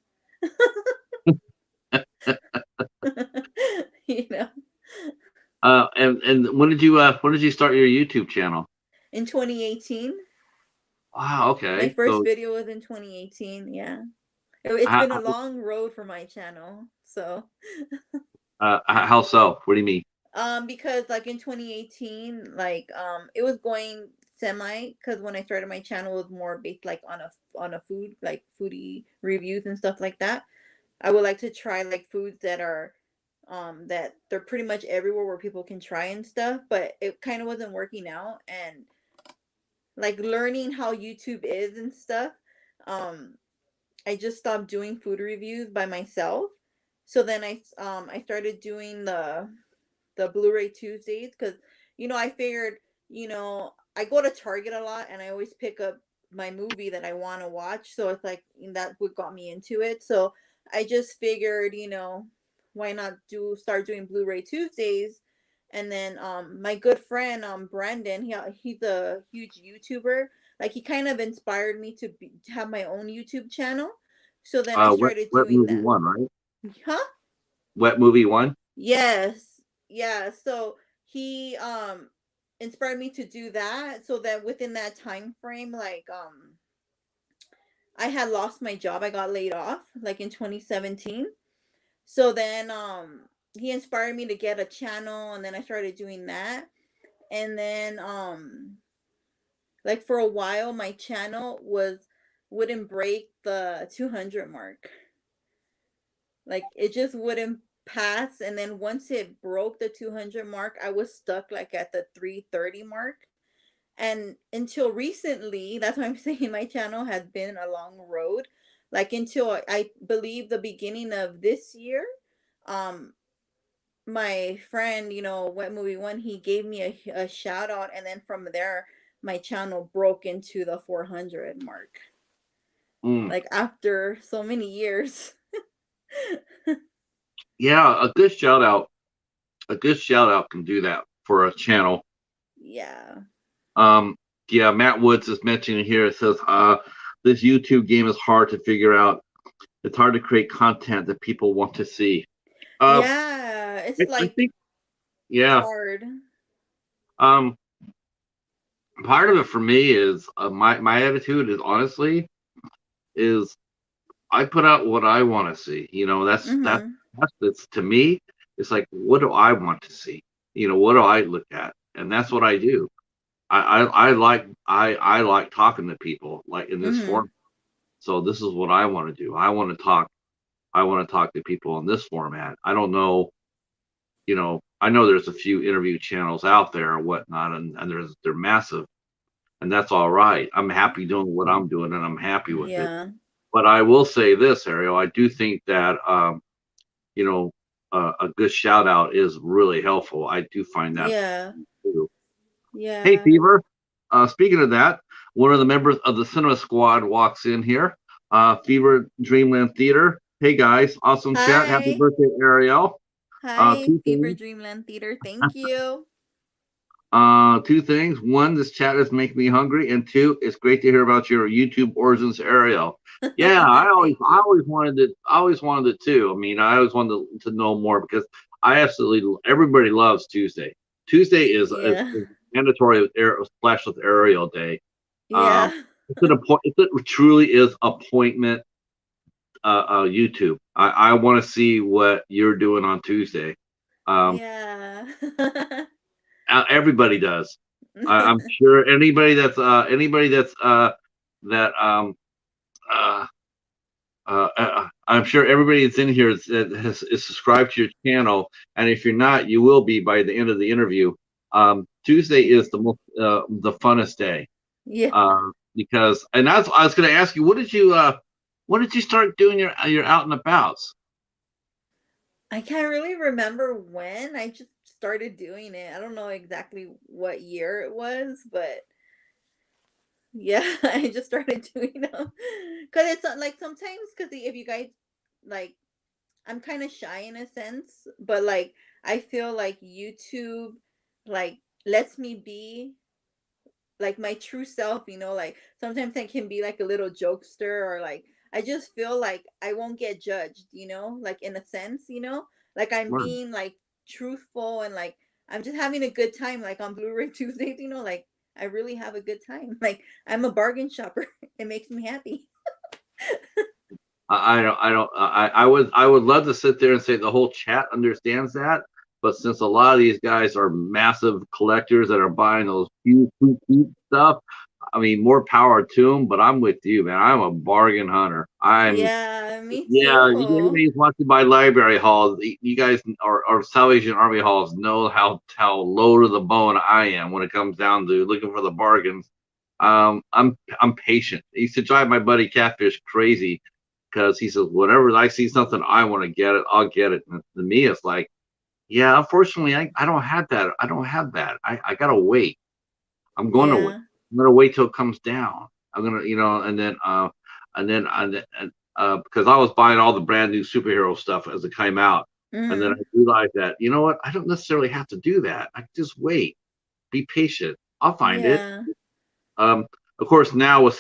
you know, And when did you start your YouTube channel? in 2018. Wow, My okay. first So video was in 2018, yeah. It's how been a long road for my channel. So, how so? What do you mean? because like in 2018, like it was going semi, because when I started my channel it was more based like on a food, like foodie reviews and stuff like that. I would like to try like foods that they're pretty much everywhere where people can try and stuff, but it kind of wasn't working out, and like learning how YouTube is and stuff. Um I just stopped doing food reviews by myself. So then I started doing the Blu-ray Tuesdays, because I figured, I go to Target a lot and I always pick up my movie that I want to watch. So it's like that what got me into it. So I just figured, why not do start doing Blu-ray Tuesdays. And then my good friend Brandon, he's a huge YouTuber. Like he kind of inspired me to have my own YouTube channel. So then I started Wet doing movie that. one, right? Huh? Wet movie one. Yes. Yeah. So he inspired me to do that, so that within that time frame, like I had lost my job. I got laid off like in 2017. So then he inspired me to get a channel, and then I started doing that. And then like for a while my channel wouldn't break the 200 mark. Like it just wouldn't pass, and then once it broke the 200 mark, I was stuck like at the 330 mark. And until recently, that's why I'm saying my channel has been a long road. like until I believe the beginning of this year. Um, my friend, what movie one, he gave me a shout out, and then from there, my channel broke into the 400 mark. Mm. Like after so many years. Yeah, a good shout out. A good shout out can do that for a channel. Yeah. Um, yeah, Matt Woods is mentioning here. It says, this YouTube game is hard to figure out. It's hard to create content that people want to see. Uh, Yeah, it's I like think, yeah. hard. Um, part of it for me is my attitude is honestly is I put out what I want to see. Mhm. That's to me. It's like, what do I want to see? What do I look at? And that's what I do. I like talking to people like in this Mhm. form. So this is what I want to do. I want to talk. I want to talk to people in this format. I don't know. I know there's a few interview channels out there or whatnot, and they're massive, and that's all right. I'm happy doing what I'm doing, and I'm happy with it. Yeah. But I will say this, Ariel, I do think that you know, a good shout out is really helpful. I do find that Yeah. too. Hey, Yeah. Fever. Speaking of that, one of the members of the cinema squad walks in here. Fever Dreamland Theater. Hey guys, awesome chat. Happy Hi. birthday, Ariel. Hi, Two Fever things. Dreamland Theater. Thank you. Two things. One, this chat is making me hungry, and two, it's great to hear about your YouTube origins, Ariel. Yeah, Thank I you. always wanted it. I always wanted it too. I mean, I always wanted to know more because I absolutely everybody loves Tuesday. Tuesday is Yeah. mandatory Splash with Ariel Day. Um, Yeah. it's an appoint. It truly is appointment. YouTube. I want to see what you're doing on Tuesday. Um, Yeah. Everybody does. I'm sure anybody that's that uh, I'm sure everybody that's in here is subscribed to your channel, and if you're not, you will be by the end of the interview. Tuesday is the funnest day Yeah. because, and that's I was going to ask you, what did you start doing your out and abouts? I can't really remember when. I just started doing it. I don't know exactly what year it was, but yeah, I just started doing them. Cause it's like sometimes, cause if you guys like, I'm kind of shy in a sense, but like I feel like YouTube like lets me be like my true self, like sometimes I can be like a little jokester, or like I just feel like I won't get judged, like in a sense, like I'm Word. being like truthful, and like I'm just having a good time, like on Blu-ray Tuesdays, like I really have a good time. Like I'm a bargain shopper. It makes me happy. I would love to sit there and say the whole chat understands that, but since a lot of these guys are massive collectors that are buying those huge stuff, I mean, more power to them. But I'm with you, man. I'm a bargain hunter. Yeah, me Yeah. too. Anybody who's watching my library halls, you guys or Salvation Army halls know how low to the bone I am when it comes down to looking for the bargains. I'm patient. It used to drive my buddy Catfish crazy because he says, whenever I see something I want to get it, I'll get it. And to me, it's like, yeah, unfortunately, I don't have that. I don't have that. I gotta wait. I'm going to wait. Yeah. I'm gonna wait till it comes down. I'm gonna, because I was buying all the brand new superhero stuff as it came out, and then I Mm-hmm. realized that what, I don't necessarily have to do that. I can just wait, be patient. I'll find it. Yeah. Um, of course, now with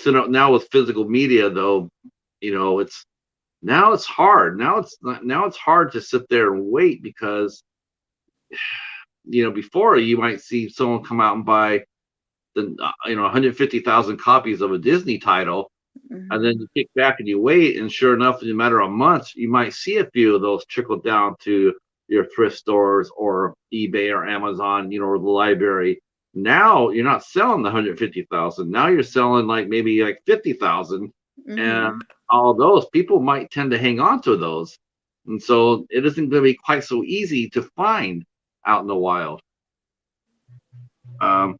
physical media, though, it's now it's hard. Now it's hard to sit there and wait because before you might see someone come out and buy the 150,000 copies of a Disney title, and then Mm-hmm. you kick back and you wait, and sure enough, in a matter of months, you might see a few of those trickle down to your thrift stores or eBay or Amazon, or the library. Now you're not selling the 150,000. Now you're selling like maybe like 50,000, and Mm-hmm. all those people might tend to hang on to those, and so it isn't going to be quite so easy to find out in the wild. Um,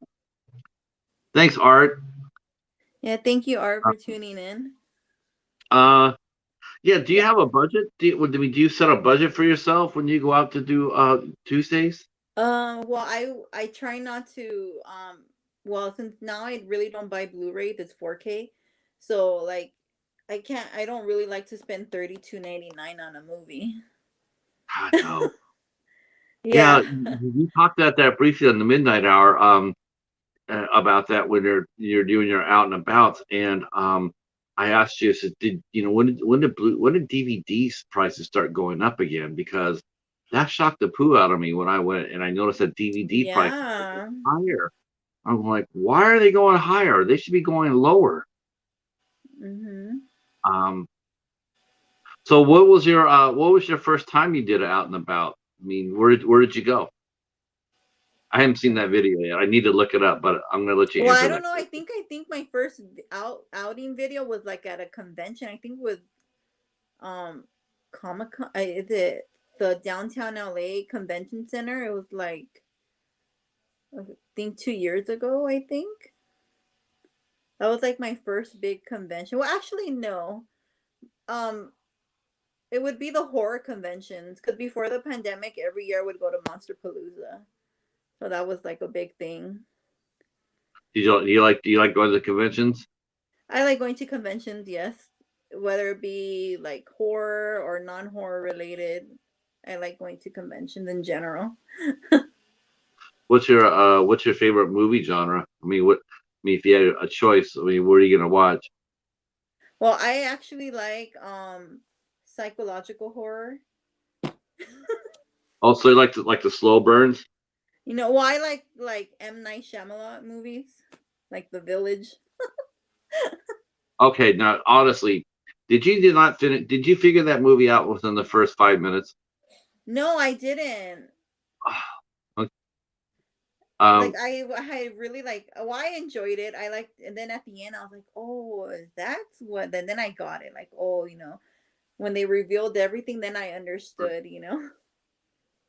Thanks, Art. Yeah, thank you, Art, Uh, for tuning in. Yeah. Do you Yeah. have a budget? Do you set a budget for yourself when you go out to do Tuesdays? Well, I try not to. Well, since now I really don't buy Blu-ray that's 4K, so like I can't. I don't really like to spend 32.99 on a movie. I know. Yeah, Yeah. you talked about that briefly on the midnight hour. About that when you're doing your out and about, and I asked you, I said, did you know when did DVDs prices start going up again? Because that shocked the poo out of me when I went and I noticed that DVD prices were Yeah. higher. I'm like, why are they going higher? They should be going lower. Mhm. Um, so what was your first time you did it out and about? I mean, where did you go? I haven't seen that video yet. I need to look it up, but I'm gonna let you Well, I answer don't that know. I question. think my first outing video was like at a convention. I think with um Comic Con. Is it the downtown LA Convention Center? It was like I think 2 years ago. I think that was like my first big convention. Well, actually, no. Um, it would be the horror conventions because before the pandemic, every year I would go to Monster Palooza. So that was like a big thing. Do you like going to conventions? I like going to conventions, yes. Whether it be like horror or non horror related. I like going to conventions in general. What's your favorite movie genre? I mean, if you had a choice, I mean, what are you gonna watch? Well, I actually like psychological horror. Also, you like the slow burns. Well, I like M Night Shyamalan movies, like The Village. Okay, now honestly, did not finish? Did you figure that movie out within the first 5 minutes? No, I didn't. Okay. Like Um, I really like. Well, I enjoyed it. I liked, and then at the end, I was like, oh, that's what. Then I got it. Like, oh, when they revealed everything, then I understood.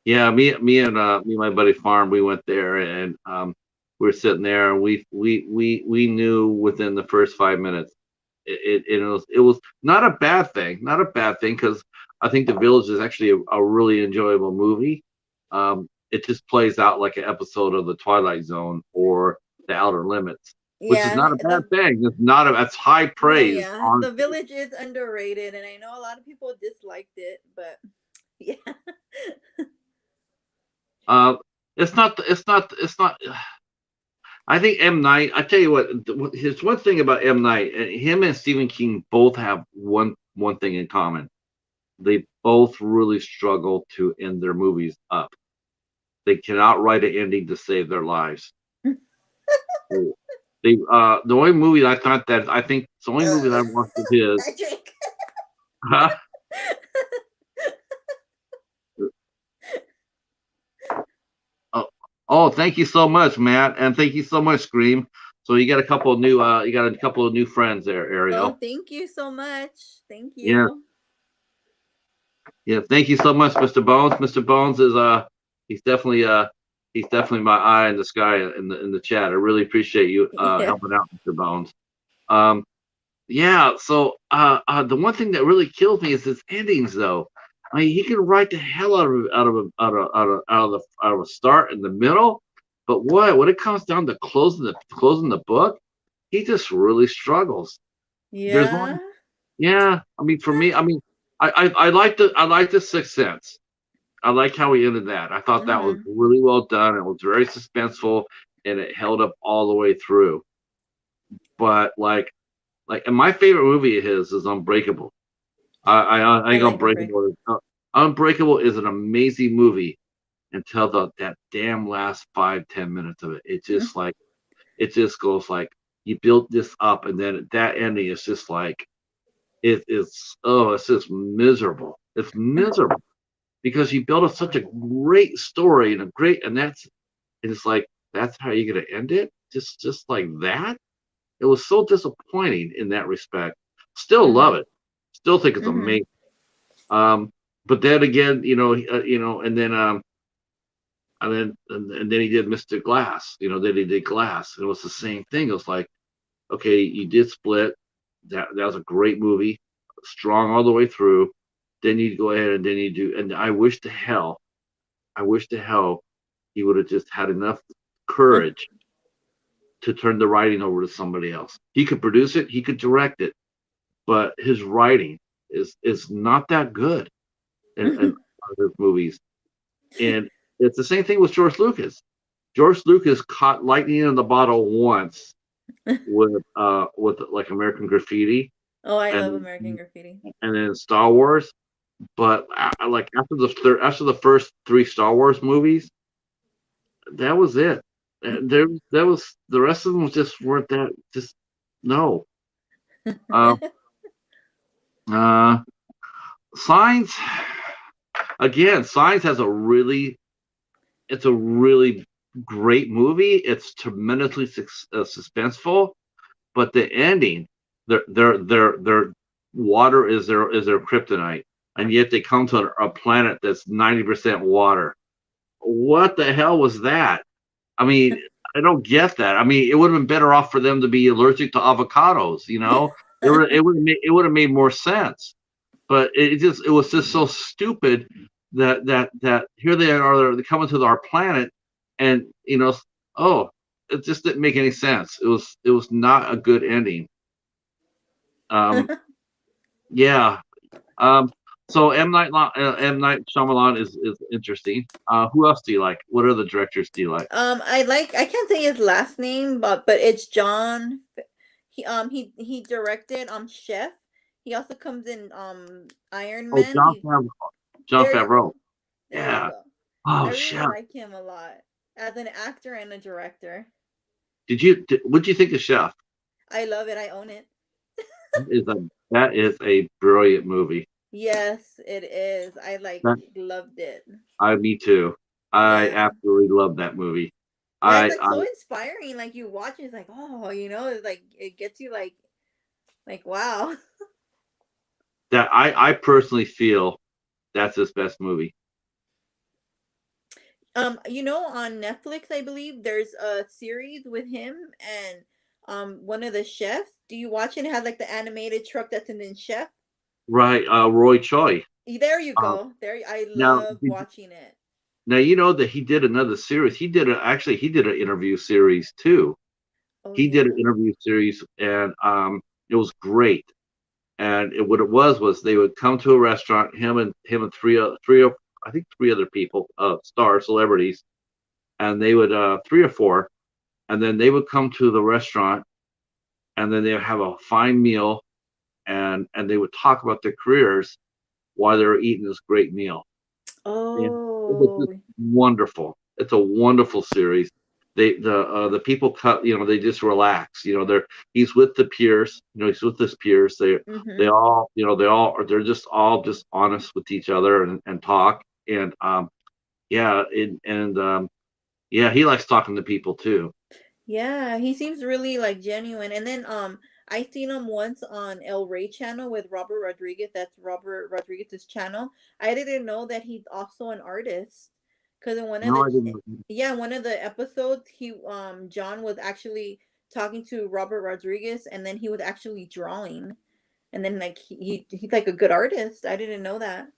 yeah, me and my buddy Farm, we went there and we were sitting there and we knew within the first 5 minutes. It was not a bad thing, not a bad thing because I think The Village is actually a really enjoyable movie. It just plays out like an episode of The Twilight Zone or The Outer Limits, which is Yeah, not a bad the thing. That's high no, praise, yeah, The honestly. Village is underrated, and I know a lot of people disliked it, but yeah, Uh, it's not. I think M Night. I tell you what, his one thing about M Night, him and Stephen King both have one thing in common. They both really struggle to end their movies up. They cannot write an ending to save their lives. The only movie I think the only movie that I watched of his. I drink. Oh, oh, thank you so much, Matt, and thank you so much, Scream. So you got a couple of new friends there, Oh, Ariel. thank you so much. Thank Yeah, you. yeah, thank you so much, Mr. Bones. Mr. Bones is he's definitely uh he's definitely my eye in the sky in the chat. I really appreciate you Yeah, helping out, Mr. Bones. Um, yeah, so the one thing that really kills me is his endings, though. I mean, he can write the hell out of a start in the middle, but when it comes down to closing the book, he just really struggles. There's yeah. one, yeah. I mean, for me, I mean, I like the Sixth Sense. I like how he ended that. I thought that was Mm-hmm. really well done. It was very suspenseful, and it held up all the way through. But and my favorite movie of his is Unbreakable. I I think like Unbreakable. Unbreakable is an amazing movie until that damn last 5-10 minutes of it. It just goes like you built this up, and then that ending is just like it's just miserable. It's miserable because you built up such a great story and it's like that's how you're gonna end it, just like that. It was so disappointing in that respect. Still love Mm-hmm. it. Still think it's Mm-hmm. amazing. But then again, and then he did Mr. Glass. Then he did Glass. It was the same thing. It was like, okay, you did Split. That was a great movie. strong all the way through. Then you go ahead and then you do. And I wish to hell he would have just had enough courage to turn the writing over to somebody else. He could produce it, he could direct it, but his writing is not that good in other movies. And it's the same thing with George Lucas. George Lucas caught lightning in the bottle once with like American Graffiti Oh, I love and American Graffiti. and then Star Wars. But like after the first three Star Wars movies, that was it. There that was the rest of them just weren't that just no. Uh, uh, Signs again. Signs has a really it's a really great movie. It's tremendously suspenseful, but the ending, their water is their kryptonite, and yet they come to a planet that's 90% water. What the hell was that? I mean, I don't get that. I mean, it would have been better off for them to be allergic to avocados. You know, it would have made more sense. But it was just so stupid that here they are they're coming to our planet, and oh, it just didn't make any sense. It was not a good ending. Um, yeah. Um, so M Night Shyamalan is interesting. Who else do you like? What other directors do you like? I can't say his last name, but it's John. He directed Chef. He also comes in Iron Oh, Man. He John There you Favreau. go. There you Yeah. go. I Oh, really Chef. like him a lot as an actor and a director. What did you think of Chef? I love it. I own it. That is a brilliant movie. Yes, it is. I That loved it. me too. I Yeah. absolutely love that movie. Yeah, it's like I so inspiring. Like you watch it, it's like, oh, it's like it gets you like wow. I personally feel that's his best movie. On Netflix, I believe there's a series with him and one of the chefs. Do you watch it? It has like the animated truck that's in Chef. Right, Roy Choi. There you Uh, go. There I now, love watching it. now you know that he did another series. He did an interview series too. Oh He did yeah? an interview series, and it was great. And what it was they would come to a restaurant, him and I think three other people, star celebrities, and they would three or four, and then they would come to the restaurant, and then they would have a fine meal, and they would talk about their careers while they were eating this great meal. And it was just Oh. wonderful. It's a wonderful series. The people cut, they just relax. He's with the peers. He's with his peers. They Mhm. all, they're just all just honest with each other and talk. And yeah, yeah, he likes talking to people too. Yeah, he seems really like genuine. And then I seen him once on El Rey channel with Robert Rodriguez. That's Robert Rodriguez's channel. I didn't know that he's also an artist. Cause in No, I didn't. one of the episodes he John was actually talking to Robert Rodriguez and then he was actually drawing. And then like he's like a good artist. I didn't know that.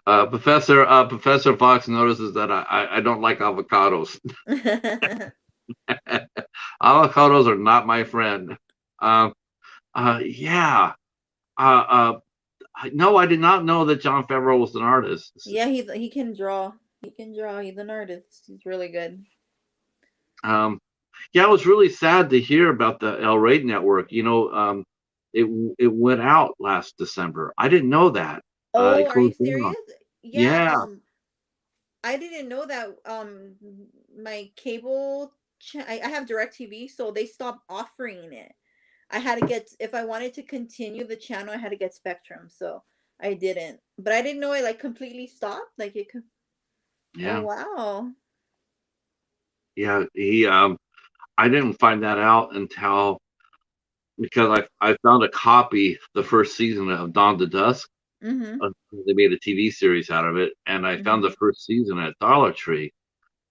Professor Fox notices that I don't like avocados. Avocados are not my friend. Um, yeah. Uh, no, I did not know that John Favreau was an artist. Yeah, he can draw. He can draw. He's an artist. He's really good. Um, yeah, I was really sad to hear about the El Rey network. It it went out last December. I didn't know that. It Oh, are you closed down. serious? Yeah, Yeah, I didn't know that my I have DirecTV, so they stopped offering it. I had to get if I wanted to continue the channel, I had to get Spectrum, so I didn't. But I didn't know it like completely stopped. Like it could Oh yeah, wow. yeah. I didn't find that out until because I found a copy the first season of Dawn to Dusk. Mhm. They made a TV series out of it, and I found the Mhm. first season at Dollar Tree,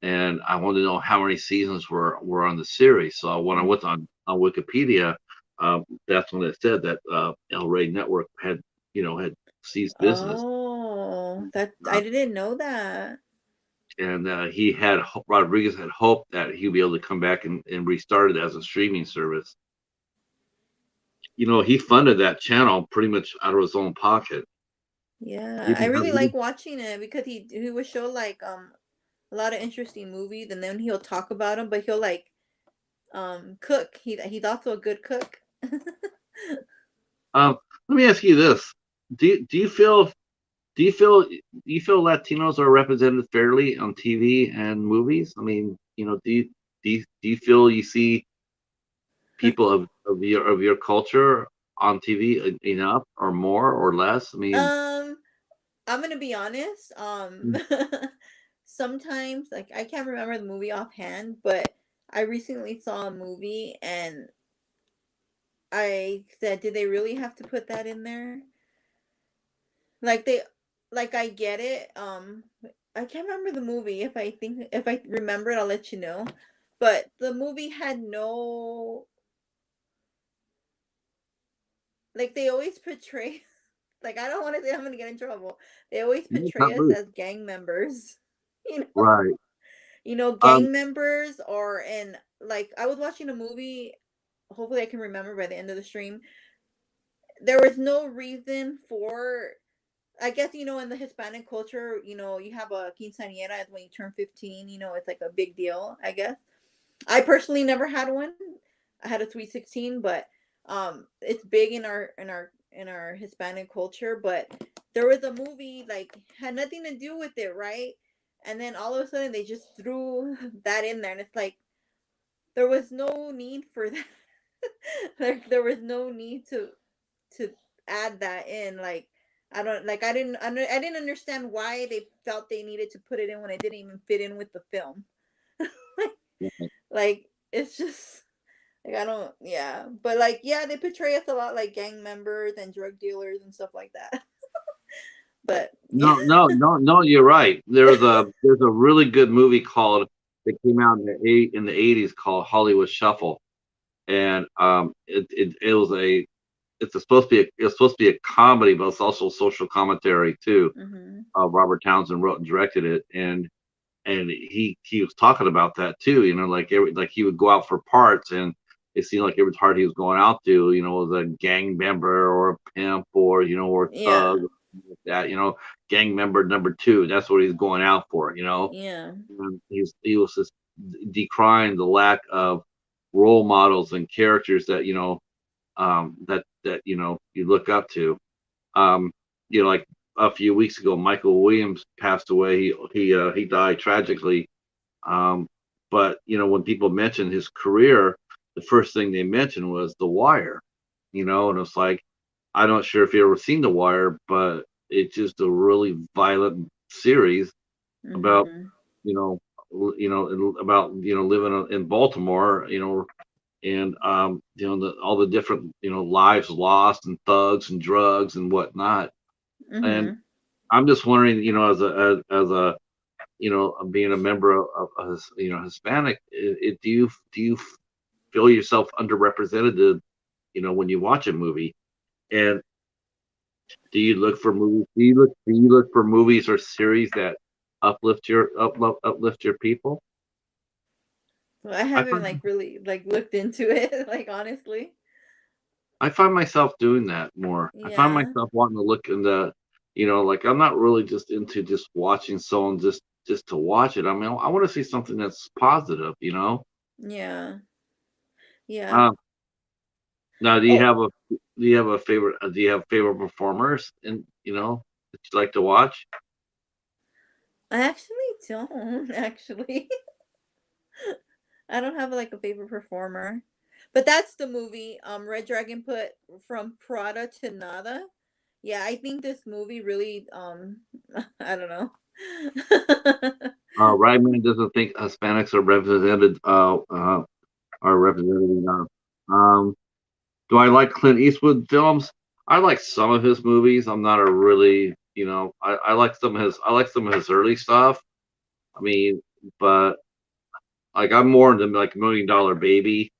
and I wanted to know how many seasons were on the series. So when I Mhm. went on Wikipedia, That's when it said that El Rey Network had ceased business. Oh, that I Uh, didn't know that. and Rodriguez had hoped that he'd be able to come back and restart it as a streaming service. He funded that channel pretty much out of his own pocket. Yeah, I Even really like watching it because he would show like a lot of interesting movies, and then he'll talk about them, but he'll like cook. He's also a good cook. um, let me ask you this: do you feel Latinos are represented fairly on TV and movies? I mean, do you feel you see people of your culture on TV enough or more or less? I mean, um, I'm gonna be honest. Sometimes like I can't remember the movie offhand, but I recently saw a movie and I said, did they really have to put that in there? Like they, like I get it. I can't remember the movie. If I remember it, I'll let you know. But the movie had no, like they always portray. Like I don't want to say I'm gonna get in trouble. They always it's portray not us rude, as gang members. You know, right? Um, gang members, or and like I was watching a movie. Hopefully, I can remember by the end of the stream. There was no reason for, I guess, in the Hispanic culture, you have a quinceañera when you turn 15, it's like a big deal, I guess. I personally never had one. I had a sweet 16, but it's big in our Hispanic culture, but there was a movie like had nothing to do with it, right? And then all of a sudden they just threw that in there and it's like there was no need for that. Like there was no need to add that in. Like I don't like I didn't understand why they felt they needed to put it in when it didn't even fit in with the film. Like it's just like I don't, yeah, but like yeah, they portray us a lot like gang members and drug dealers and stuff like that. But yeah. no, no, no, no. You're right. There's a really good movie called that came out in the '80s called Hollywood Shuffle, and it's supposed to be a comedy, but it's also social commentary too. Mhm. Robert Townsend wrote and directed it, and he was talking about that too. Like he would go out for parts, and it seemed like every part he was going out to, was a gang member or a pimp or a thug, Yeah. or something like that. Gang member number two. That's what he's going out for. Yeah. And he was just decrying the lack of role models and characters that you look up to. Um, like a few weeks ago, Michael Williams passed away. He died tragically. Um, but when people mention his career, the first thing they mentioned was The Wire. And it's like I'm not sure if you ever seen The Wire, but it's just a really violent series about Mhm. you know about living in Baltimore, and all the different lives lost and thugs and drugs and whatnot. And Mhm. I'm just wondering, as a being a member of Hispanic, do you feel yourself underrepresented, when you watch a movie? And do you look for movies or series that uplift your people? Well, I I haven't find like really like looked into it like honestly. I find myself doing that more. I find Yeah. myself wanting to look into, like I'm not really just into just watching someone just to watch it. I mean, I want to see something that's positive. Yeah. Yeah. Um, Now, Oh, do you have favorite performers that you like to watch? I actually don't actually. I don't have like a favorite performer. But that's the movie Red Dragon put from Prada to Nada. Yeah, I think this movie really I don't know. Ryman doesn't think Hispanics are represented enough. Do I like Clint Eastwood films? I like some of his movies. I'm not a really, I like some of his early stuff. I mean, but like I'm more into like Million Dollar Baby.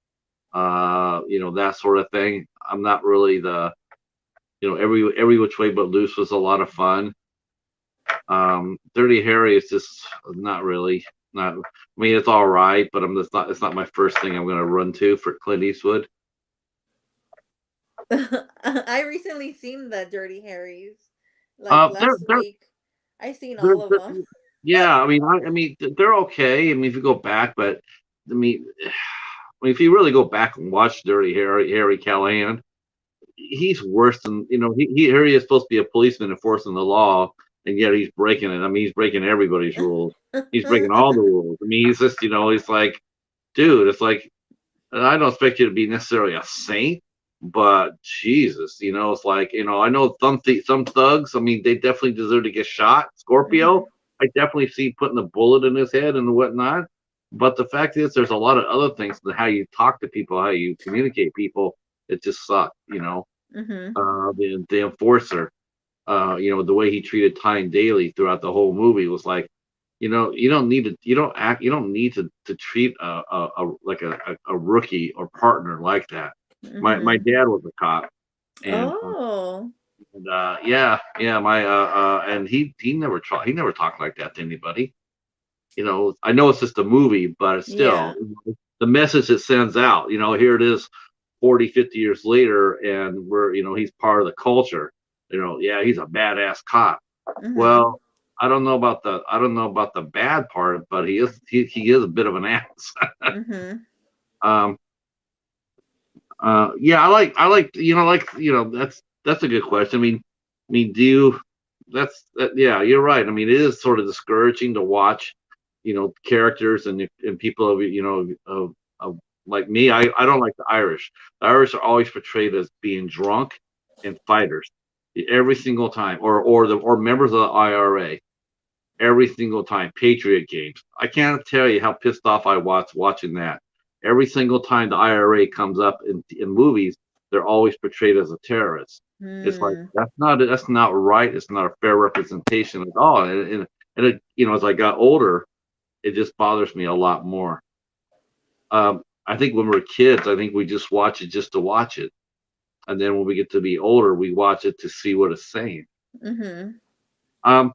that sort of thing. I'm not really the, every which way but loose was a lot of fun. Dirty Harry is just not really not. I mean, it's all right, but I'm just not. It's not my first thing I'm going to run to for Clint Eastwood. I recently seen the Dirty Harrys, like They're last they're week. I seen they're, all of they're them. yeah. They're okay. I mean, if you go back, but I mean, if you really go back and watch Dirty Harry Callahan, he's worse than here he is supposed to be a policeman enforcing the law, and yet he's breaking it. I mean, he's breaking everybody's rules. He's breaking all the rules. I mean, he's just he's like, dude, it's like, and I don't expect you to be necessarily a saint, but Jesus, it's like, I know some thugs. I mean, they definitely deserve to get shot. Scorpio, Mhm. I definitely see putting a bullet in his head and whatnot. But the fact is, there's a lot of other things to how you talk to people, how you communicate people. It just sucks. Mhm. The enforcer, the way he treated Tyne Daly throughout the whole movie was like, you don't need to treat a rookie or partner like that. My Mhm. dad was a cop, and Oh. yeah, and he never talked like that to anybody. I know it's just a movie, but it's still Yeah. the message it sends out. Here it is 40, 50 years later, and he's part of the culture. Yeah, he's a badass cop. Mhm. Well, I don't know about the bad part, but he is a bit of an ass. Mhm. um yeah, that's a good question. I mean, do you yeah, you're right. I mean, it is sort of discouraging to watch, characters and people of like me. I don't like the Irish. The Irish are always portrayed as being drunk and fighters every single time, or members of the IRA every single time. Patriot games. I can't tell you how pissed off I was watching that. Every single time the IRA comes up in movies, they're always portrayed as a terrorist. It's like Hmm. that's not right. It's not a fair representation at all. As I got older, it just bothers me a lot more. I think when we're kids, I think we just watch it just to watch it, and then when we get to be older, we watch it to see what it's saying. Mhm. Um,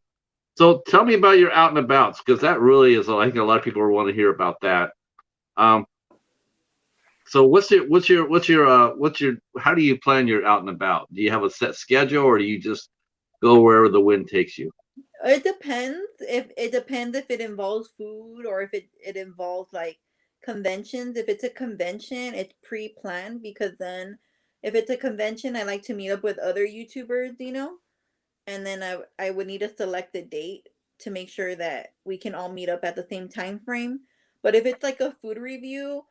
So tell me about your out and abouts, because that really is. I think a lot of people want to hear about that. Um, so what's your how do you plan your out and about? Do you have a set schedule, or do you just go wherever the wind takes you? It depends if it involves food or if it involves like conventions. If it's a convention, it's pre-planned because then if it's a convention, I like to meet up with other YouTubers, and then I would need to select a date to make sure that we can all meet up at the same time frame. But if it's like a food review,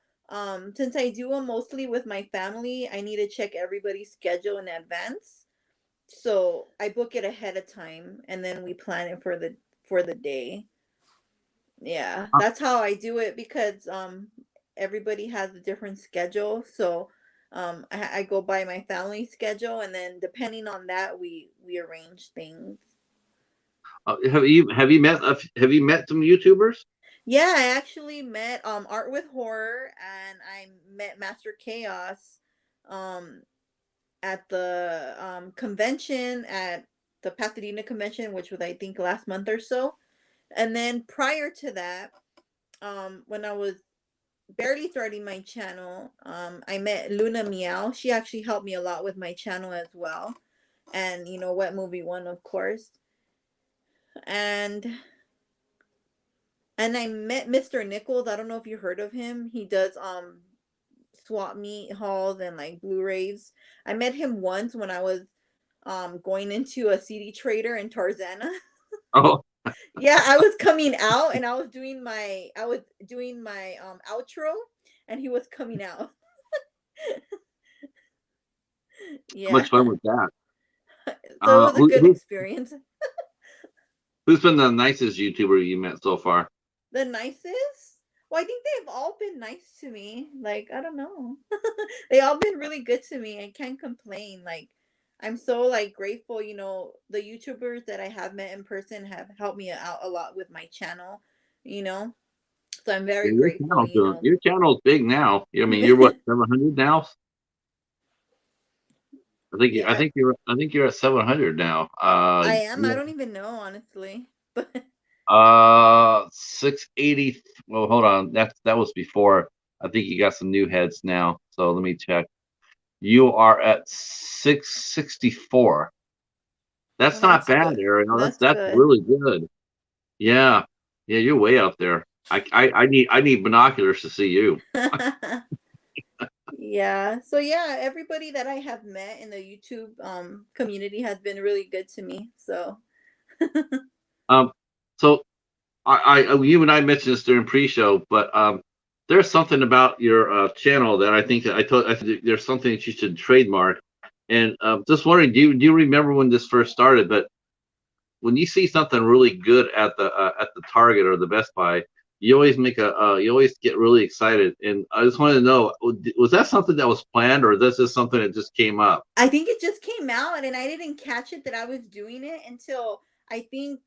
since I do them mostly with my family, I need to check everybody's schedule in advance. So I book it ahead of time and then we plan it for the day. Yeah, Uh, that's how I do it because everybody has a different schedule. So I go by my family schedule and then depending on that we arrange things. have you met some YouTubers? Yeah, I actually met Art with Horror and I met Master Chaos um at the convention at the Pasadena convention, which was I think last month or so. And then prior to that, when I was barely starting my channel, I met Luna Meow. She actually helped me a lot with my channel as well. And Wet Movie One, of course. And I met Mr. Nichols. I don't know if you heard of him. He does swap meet hauls and like Blu-rays. I met him once when I was going into a CD trader in Tarzana. Oh, Yeah, I was coming out and I was doing my outro and he was coming out. how Yeah. much fun was that? So it was a Who, good who experience. who's been the nicest YouTuber you met so far? The nicest? Well, I think they've all been nice to me. Like, I don't know. They all been really good to me. I can't complain. Like, I'm so like grateful, the YouTubers that I have met in person have helped me out a lot with my channel, you know? So I'm very Yeah, your grateful, channel's you doing. know. Your channel's big now. I mean, you're what, 700 now? Yeah, I think you're at 700 now. I am. I Yeah. don't even know, honestly. But 680. Well, hold on. That was before. I think you got some new heads now. So let me check. You are at 664. That's well, not that's bad, good. Aaron. No, That's that's good. really good. Yeah. Yeah, you're way up there. I need binoculars to see you. Yeah. So yeah, everybody that I have met in the YouTube community has been really good to me. So Um, so you and I mentioned this during pre-show, but there's something about your channel that I think that I think there's something that you should trademark. And just wondering, do you remember when this first started? But when you see something really good at the Target or the Best Buy, you always make a you always get really excited. And I just wanted to know, was that something that was planned, or is this just something that just came up? I think it just came out and I didn't catch it that I was doing it until I think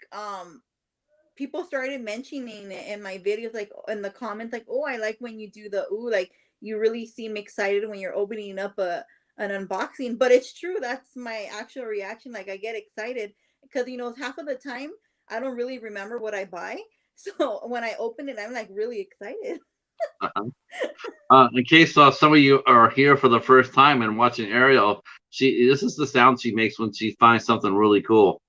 people started mentioning it in my videos, like in the comments, like, oh, I like when you do the ooh, like you really seem excited when you're opening up a an unboxing. But it's true, that's my actual reaction. Like I get excited because half of the time I don't really remember what I buy. So when I open it, I'm like really excited. Uh-huh. In case some of you are here for the first time and watching Ariel, she this is the sound she makes when she finds something really cool.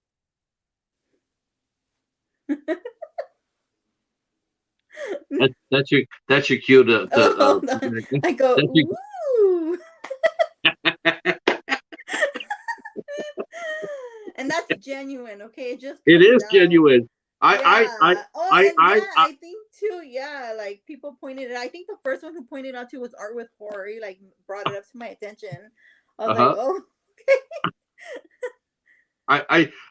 That's your cue to Oh, I go that's your, ooh, and that's genuine. Okay, it just it comes is out. genuine. Yeah. Oh, and yeah, I I think too. Yeah, like people pointed it. I think the first one who pointed out to was Art with Horror. He like brought it up to my attention. I was like, uh-huh. oh,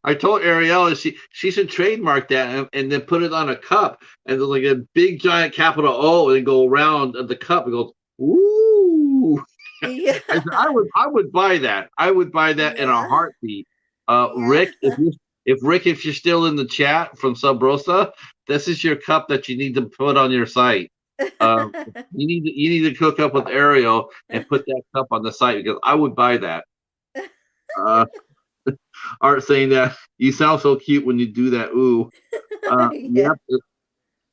I told Ariel she should trademark that and then put it on a cup and then like a big giant capital O and go around the cup and goes ooh. yeah, I would buy that. I would buy that in a yeah, heartbeat. yeah. Rick, if you're still in the chat from Sub Rosa, this is your cup that you need to put on your site. Um, you need to cook up with Ariel and put that cup on the site because I would buy that. Uh, Art saying that you sound so cute when you do that. Ooh, Yeah. yep,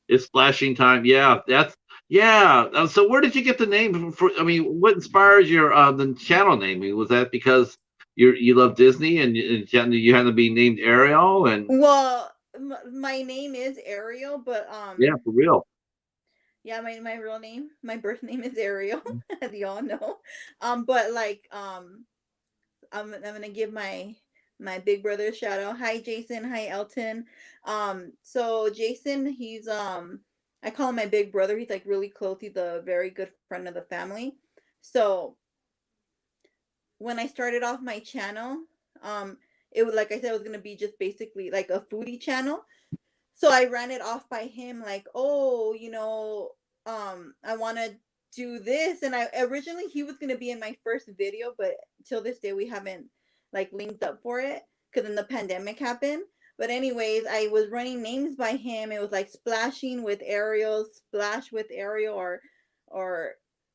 it's splashing time. Yeah, that's yeah. So where did you get the name for? I mean, what inspires your the channel naming? Was that because you love Disney and you had to be named Ariel and Well, my name is Ariel, but yeah, for real. yeah, my real name, my birth name is Ariel, as you all know. But like I'm gonna give my big brother a shout out. Hi Jason, hi Elton. So Jason, he's I call him my big brother. He's like really close. He's a very good friend of the family. So when I started off my channel, um, it was like I said, it was gonna be just basically like a foodie channel. So I ran it off by him, like, oh, I want to do this. And I originally he was gonna be in my first video, but till this day we haven't like linked up for it because then the pandemic happened. But anyways, I was running names by him. It was like splashing with Ariel, splash with Ariel, or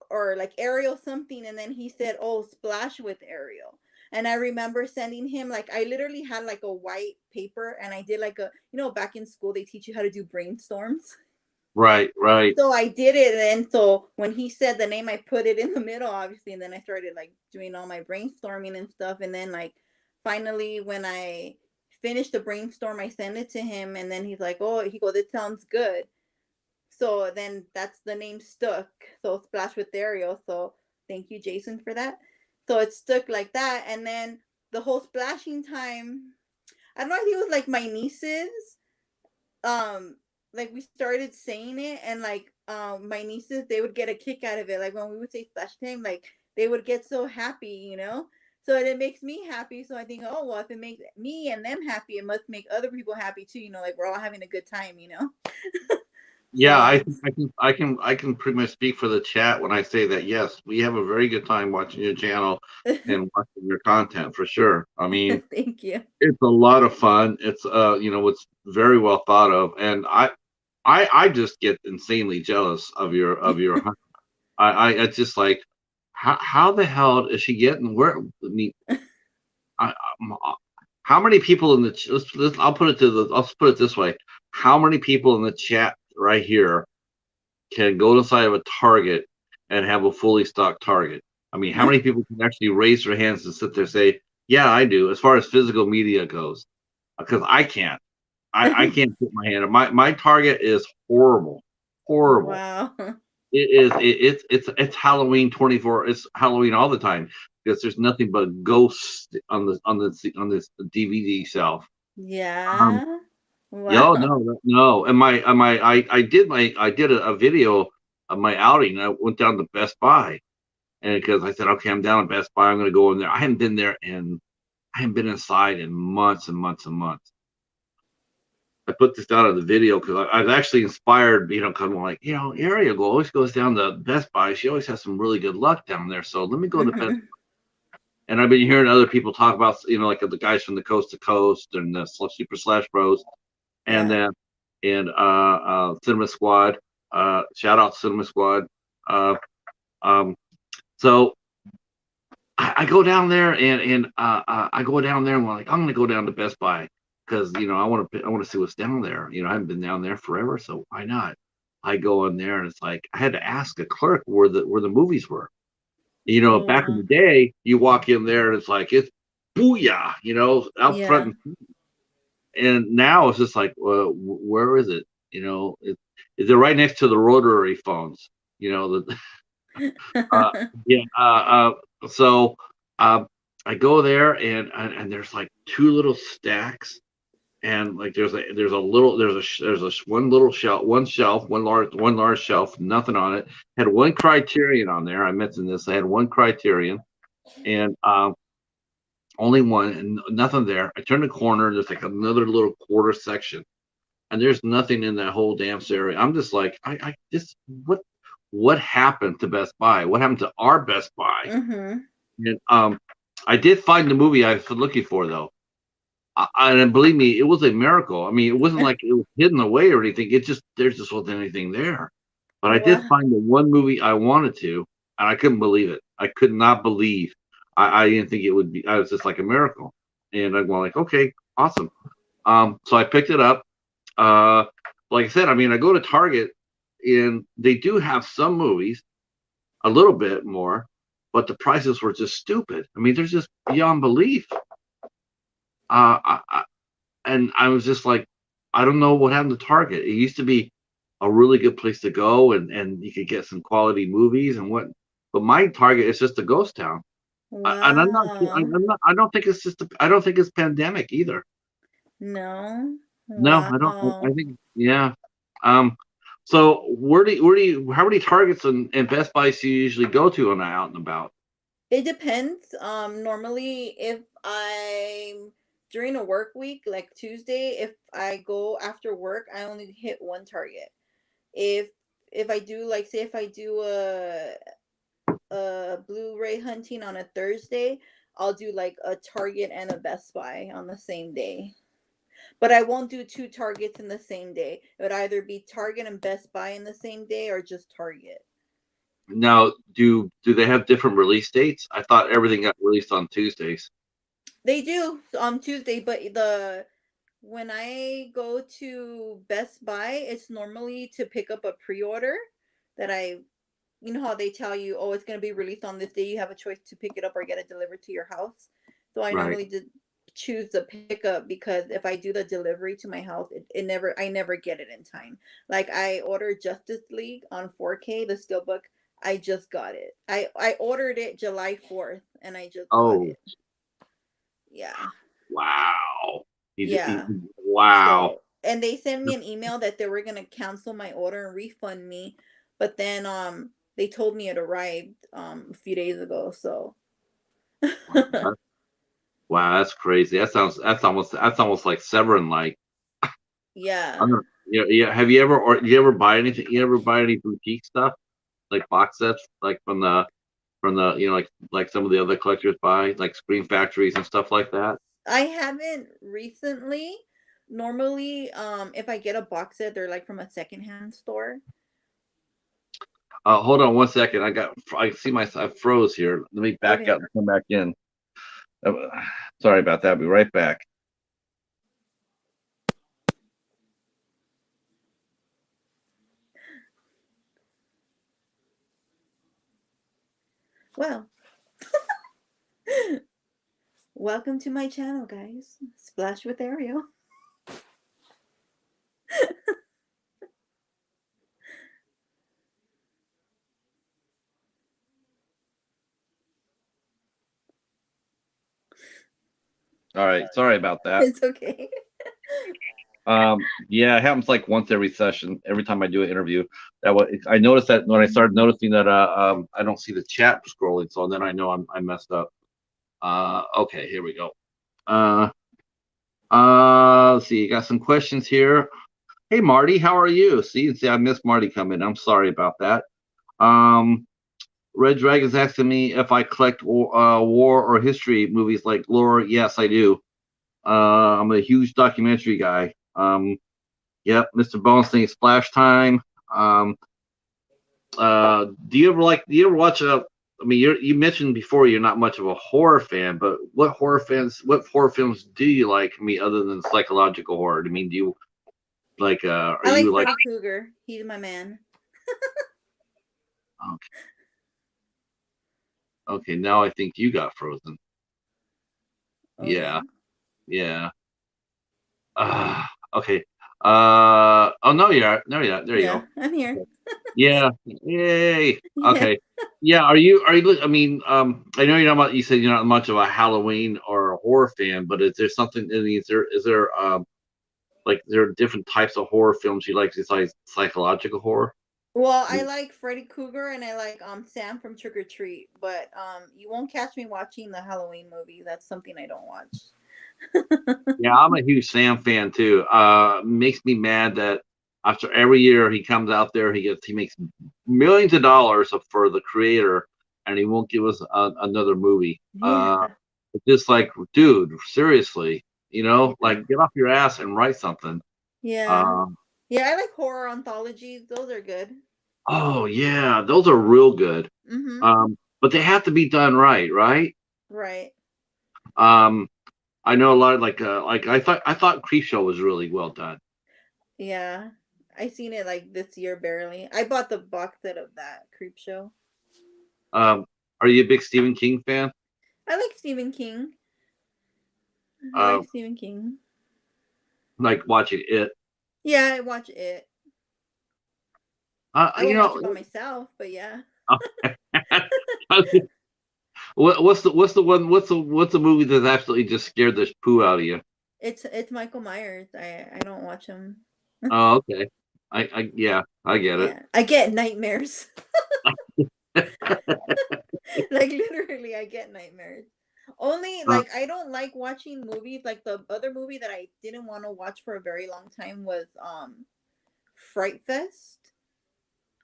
or like Ariel something. And then he said, oh, splash with Ariel. And I remember sending him like I literally had like a white paper and I did like a back in school they teach you how to do brainstorms. Right, right. So I did it and so when he said the name I put it in the middle obviously and then I started like doing all my brainstorming and stuff and then like finally when I finished the brainstorm I sent it to him and then he's like, "Oh, he goes, it sounds good." So then that's the name stuck. So Splash with Ariel. So thank you, Jason, for that. So it stuck like that. And then the whole splashing time, I don't know, I think it was like my nieces. Um, like we started saying it and like my nieces they would get a kick out of it. Like when we would say splash time, like they would get so happy. So it makes me happy. So I think, oh well, if it makes me and them happy, it must make other people happy too, like we're all having a good time. So Yeah, that's I can pretty much speak for the chat when I say that yes, we have a very good time watching your channel and watching your content for sure. I mean, thank you. it's a lot of fun. It's it's very well thought of, and I just get insanely jealous of your it's just like how the hell is she getting where? I mean, I, I, how many people in the I'll put it this way: how many people in the chat right here can go inside of a Target and have a fully stocked Target? I mean, how many people can actually raise their hands and sit there and say, "Yeah, I do," as far as physical media goes? Because I can't. I can't put my hand on my Target is horrible, horrible. Wow. It is it's Halloween 24. It's Halloween all the time because there's nothing but ghosts on this DVD shelf. Um, Yeah. yo, Wow. no. And I did a video of my outing. I went down to Best Buy and because I said, okay, I'm down at Best Buy. I'm going to go in there. I haven't been inside in months and months and months. I put this down in the video because I was actually inspired, kind of like, Ariel always goes down to Best Buy. She always has some really good luck down there. So let me go to Best. Mhm. And I've been hearing other people talk about, like the guys from the Coast to Coast and the Super Slash Bros. And Yeah. then Cinema Squad. Shout out Cinema Squad. Uh, um, so I go down there and I go down there and I'm like, I'm gonna go down to Best Buy because I want to see what's down there. I haven't been down there forever, so why not? I go in there and it's like I had to ask a clerk where the movies were. Oh Back in wow. the day, you walk in there and it's like it's booyah, out front, Yeah. and now it's just like, where is it? Is it right next to the rotary phones? The Uh, yeah. So uh, I go there and there's like two little stacks and like there's a one little shelf, one large shelf, nothing on it. Had one Criterion on there. I mentioned this. I had one Criterion and only one and nothing there. I turn the corner and there's like another little quarter section and there's nothing in that whole damn area. I'm just like, I just what happened to Best Buy? What happened to our Best Buy? Mhm. And I did find the movie I was looking for though. And believe me, it was a miracle. I mean, it wasn't like it was hidden away or anything. There just wasn't anything there. But I did Wow. find the one movie I wanted to, and I couldn't believe it. I could not believe. I didn't think it would be. I was just like a miracle, and I'm going like, okay, awesome. So I picked it up. Uh, like I said, I mean, I go to Target, and they do have some movies a little bit more, but the prices were just stupid. I mean, they're just beyond belief. And I was just like, I don't know what happened to Target. It used to be a really good place to go, and you could get some quality movies and what. But my Target is just a ghost town, and I'm not. Wow. I'm not. I don't think it's just. I don't think it's pandemic either. No. No, I don't. I Wow. think yeah. Um. So how many Targets and Best Buys do you usually go to on out and about? It depends. Normally if I'm during a work week, like Tuesday, if I go after work, I only hit one target. If if I do like say if I do a Blu-ray hunting on a Thursday, I'll do like a Target and a Best Buy on the same day. But I won't do two Targets in the same day. It would either be Target and Best Buy in the same day or just Target. Now, do they have different release dates? I thought everything got released on Tuesdays. They do on Tuesday, but the when I go to Best Buy, it's normally to pick up a pre-order that you know how they tell you, oh, it's going to be released on this day. You have a choice to pick it up or get it delivered to your house. So I Right. normally did choose the pickup because if I do the delivery to my house, I never get it in time. Like I ordered Justice League on 4K, the steelbook. I just got it. I ordered it July 4th and I just got Oh, it. Yeah. wow. Yeah. Wow. So, and they sent me an email that they were gonna cancel my order and refund me, but then they told me it arrived a few days ago. So Wow, that's crazy. That's almost like Severin like. yeah, I'm gonna, yeah. Have you ever or you ever buy anything? You ever buy any boutique stuff like box sets like from the like some of the other collectors buy like Screen Factories and stuff like that? I haven't recently, Normally, if I get a box set, they're like from a secondhand store. Hold on one second. I see I froze here. Let me back Okay. out and come back in. Uh, Sorry about that. I'll be right back. Well, welcome to my channel, guys. Splash with Ariel. All right. Sorry about that. It's okay. Yeah, it happens like once every session, every time I do an interview. I noticed that when I started noticing that I don't see the chat scrolling, so then I know I messed up. Okay, here we go. Let's see, you got some questions here. Hey Marty, how are you? See, I missed Marty coming. I'm sorry about that. Um, Red Dragon's asking me if I collect war or history movies like lore. Yes, I do. I'm a huge documentary guy. Yep, Mr. Bones saying Splash Time. Um, do you ever watch a? I mean, you mentioned before you're not much of a horror fan, but what horror films do you like? I mean, other than psychological horror, I mean, do you like? Are I like you like? Freddy Krueger. He's my man. Okay, okay, now I think you got frozen. Oh yeah. Yeah, yeah. Okay. Oh no, you're not. There you Yeah, go. I'm here. Yeah. Yay. Yeah. Okay. Yeah. Are you? I mean, I know you're not. You said you're not much of a Halloween or a horror fan, but is there something? I mean, is there like there are different types of horror films you like besides psychological horror? Well, I Mm. like Freddy Krueger and I like Sam from Trick or Treat, but you won't catch me watching the Halloween movie. That's something I don't watch. Yeah, I'm a huge Sam fan too. Makes me mad that after every year he comes out there, he makes millions of dollars for the creator, and he won't give us another movie. Yeah. It's just like, dude, seriously, Yeah. like get off your ass and write something. Yeah. Um, Yeah, I like horror anthologies. Those are good. oh yeah, those are real good. Mhm. But they have to be done right, right? Right. Um, I know a lot of like I thought Creepshow was really well done. Yeah. I seen it like this year barely. I bought the box set of that Creep Show. Um, are you a big Stephen King fan? I like Stephen King. I Uh, like Stephen King. like watching it. Yeah, I watch it. I You won't watch it by know, myself, but yeah. what's the movie that's absolutely just scared the poo out of you? It's Michael Myers. I don't watch him. Oh, okay. Yeah, I get it. Yeah. I get nightmares. Like literally I get nightmares. Only Uh, like I don't like watching movies. Like the other movie that I didn't want to watch for a very long time was Fright Fest.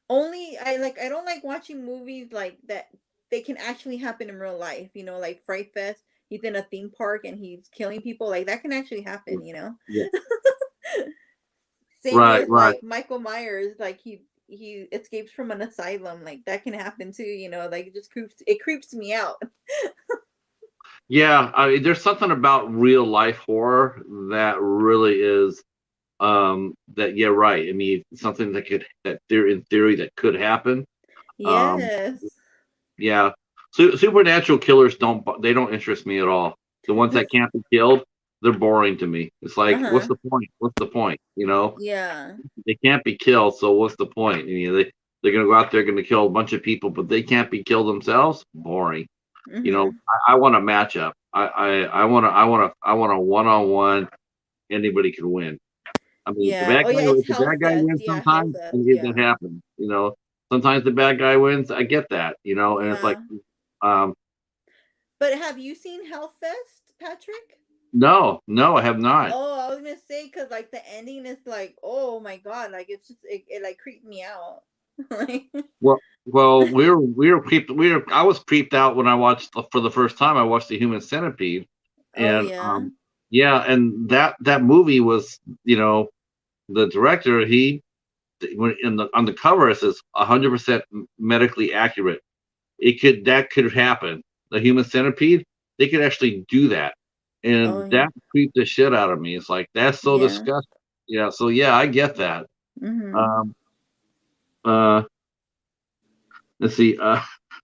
Only I don't like watching movies like that they can actually happen in real life, like Fright Fest. He's in a theme park and he's killing people. Like that can actually happen. yeah. Same Right, with right. like Michael Myers, like he escapes from an asylum. Like that can happen too. Like it creeps me out. Yeah, I mean, there's something about real life horror that really is that yeah, right. I mean, something in theory that could happen. Um, Yes. yeah. Supernatural killers don't interest me at all. The ones that This can't be killed, they're boring to me. It's like, what's uh-huh. the point? What's the point? Yeah. They can't be killed, so what's the point? They're gonna go out there, gonna kill a bunch of people, but they can't be killed themselves. Boring. Mhm. I want a matchup. I want a one-on-one. Anybody can win. I mean, the Yeah. bad Oh guy, yeah, it's if the bad guy Hellfest. wins Yeah, sometimes, Hellfest. and that Yeah. happens. Sometimes the bad guy wins. I get that. And it's like, Yeah. um, But have you seen Hellfest, Patrick? no, no, I have not. Oh, I was gonna say because like the ending is like, oh my god, like it's just it like creeped me out. Like, Well, we were creeped. I was creeped out when I watched for the first time. I watched the Human Centipede, oh and yeah. yeah, and that movie was, the director, he when in the on the cover it says 100% medically accurate. That could happen. The human centipede, they could actually do that, and Oh, that creeped the shit out of me. It's like that's so yeah. disgusting. Yeah, so yeah, I get that. Mm-hmm. Um, uh, let's see.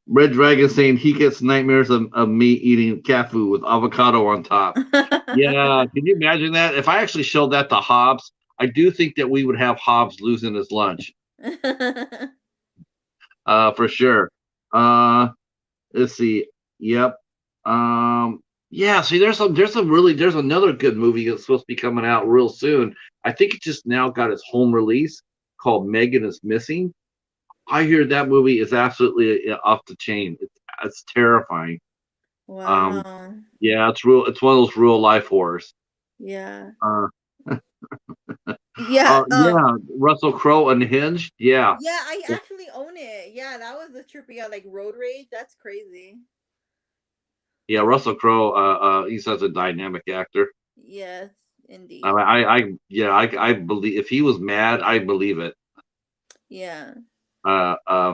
Red Dragon saying he gets nightmares of me eating cat food with avocado on top. Yeah, can you imagine that? If I actually showed that to Hobbs, I do think that we would have Hobbs losing his lunch, for sure. Uh, let's see. Yep. Um, yeah. See, there's another good movie that's supposed to be coming out real soon. I think it just now got its home release called Megan is Missing. I hear that movie is absolutely off the chain. It's terrifying. Um, Wow. yeah, it's real. It's one of those real life horrors. Yeah. Uh, Yeah. yeah, Russell Crowe Unhinged. Yeah, Yeah, I actually own it. Yeah, that was the trippy out like road rage. That's crazy. yeah, Russell Crowe. He's such a dynamic actor. Yes, I, indeed. I, I yeah, I believe if he was mad, I believe it. Yeah. Uh, uh,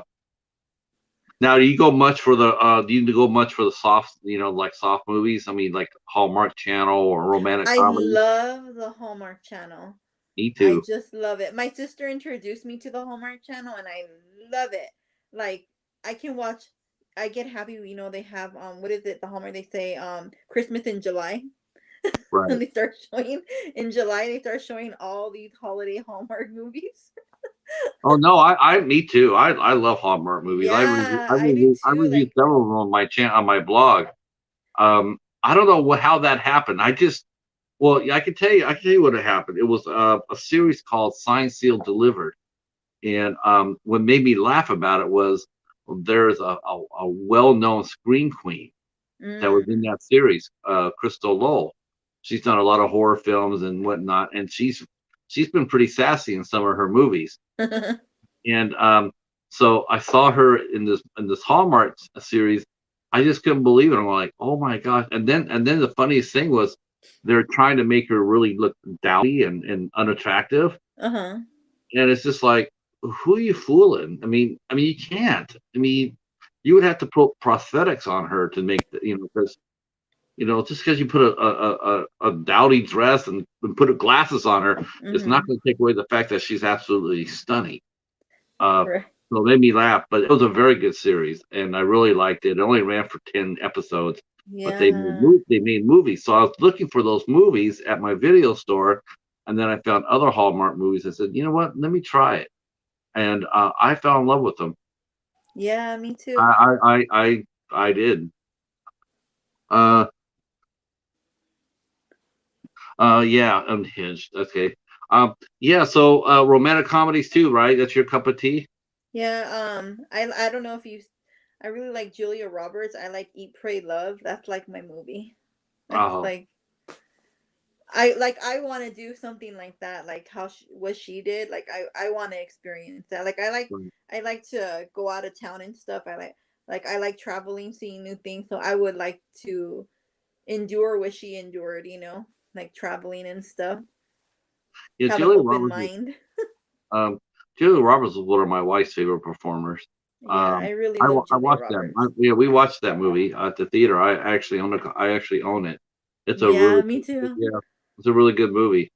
Now, do you go much for the? Do you go much for the soft, like soft movies? I mean, like Hallmark Channel or romantic I comedy. love the Hallmark Channel. Me I too. just love it. My sister introduced me to the Hallmark Channel and I love it. Like I can watch I get happy, they have what is it, the Hallmark they say Christmas in July. Right. And they start showing in July they start showing all these holiday Hallmark movies. Oh no, me too. I love Hallmark movies. Yeah, I do I too. reviewed Like several of them on on my blog. I don't know how that happened. Well, yeah, I can tell you what had happened. It was a series called Signed, Sealed, Delivered, and what made me laugh about it was there's a well-known scream queen that was in mm. that series, Crystal Lowell. She's done a lot of horror films and whatnot, and she's been pretty sassy in some of her movies. And so I saw her in this Hallmark series. I just couldn't believe it. I'm like, oh my gosh! And then the funniest thing was they're trying to make her really look dowdy and unattractive, Uh-huh. and it's just like, who are you fooling? I mean, you can't. I mean, you would have to put prosthetics on her to make because just because you put a dowdy dress and put glasses on her, it's not Mhm. going to take away the fact that she's absolutely stunning. Uh, Right. so it made me laugh, but it was a very good series, and I really liked it. It only ran for 10 episodes, but Yeah. they made movies. So I was looking for those movies at my video store, and then I found other Hallmark movies. I said, you know what? Let me try it, and I fell in love with them. Yeah, me too. I did. Uh, yeah, Unhinged. Okay. Yeah. So romantic comedies too, right? That's your cup of tea. Yeah, I don't know if I really like Julia Roberts. I like Eat, Pray, Love. That's like my movie. That's Oh, like I want to do something like that, like how what she did. Like I want to experience that. Like I like to go out of town and stuff. I like traveling, seeing new things. So I would like to endure what she endured, like traveling and stuff. yeah. Have an open mind. Julia Roberts was one of my wife's favorite performers. Yeah, I really love I Julia watched them. Roberts. Yeah, we watched that movie at the theater. I actually own it. It's a Yeah, really me too. yeah, it's a really good movie.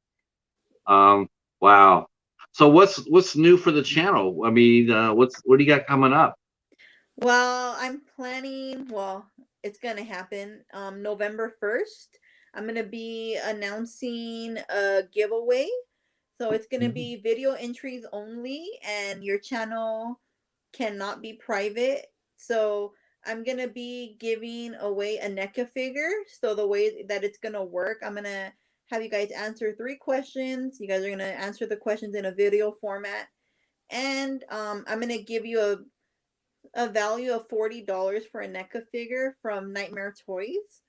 Um, wow. So what's new for the channel? I mean, what do you got coming up? Well, I'm planning, it's gonna happen. November 1st. I'm gonna be announcing a giveaway. So it's gonna Mhm. be video entries only, and your channel cannot be private. So I'm gonna be giving away a NECA figure. So the way that it's gonna work, I'm gonna have you guys answer 3 questions. You guys are gonna answer the questions in a video format. And I'm gonna give you a value of $40 for a NECA figure from Nightmare Toys.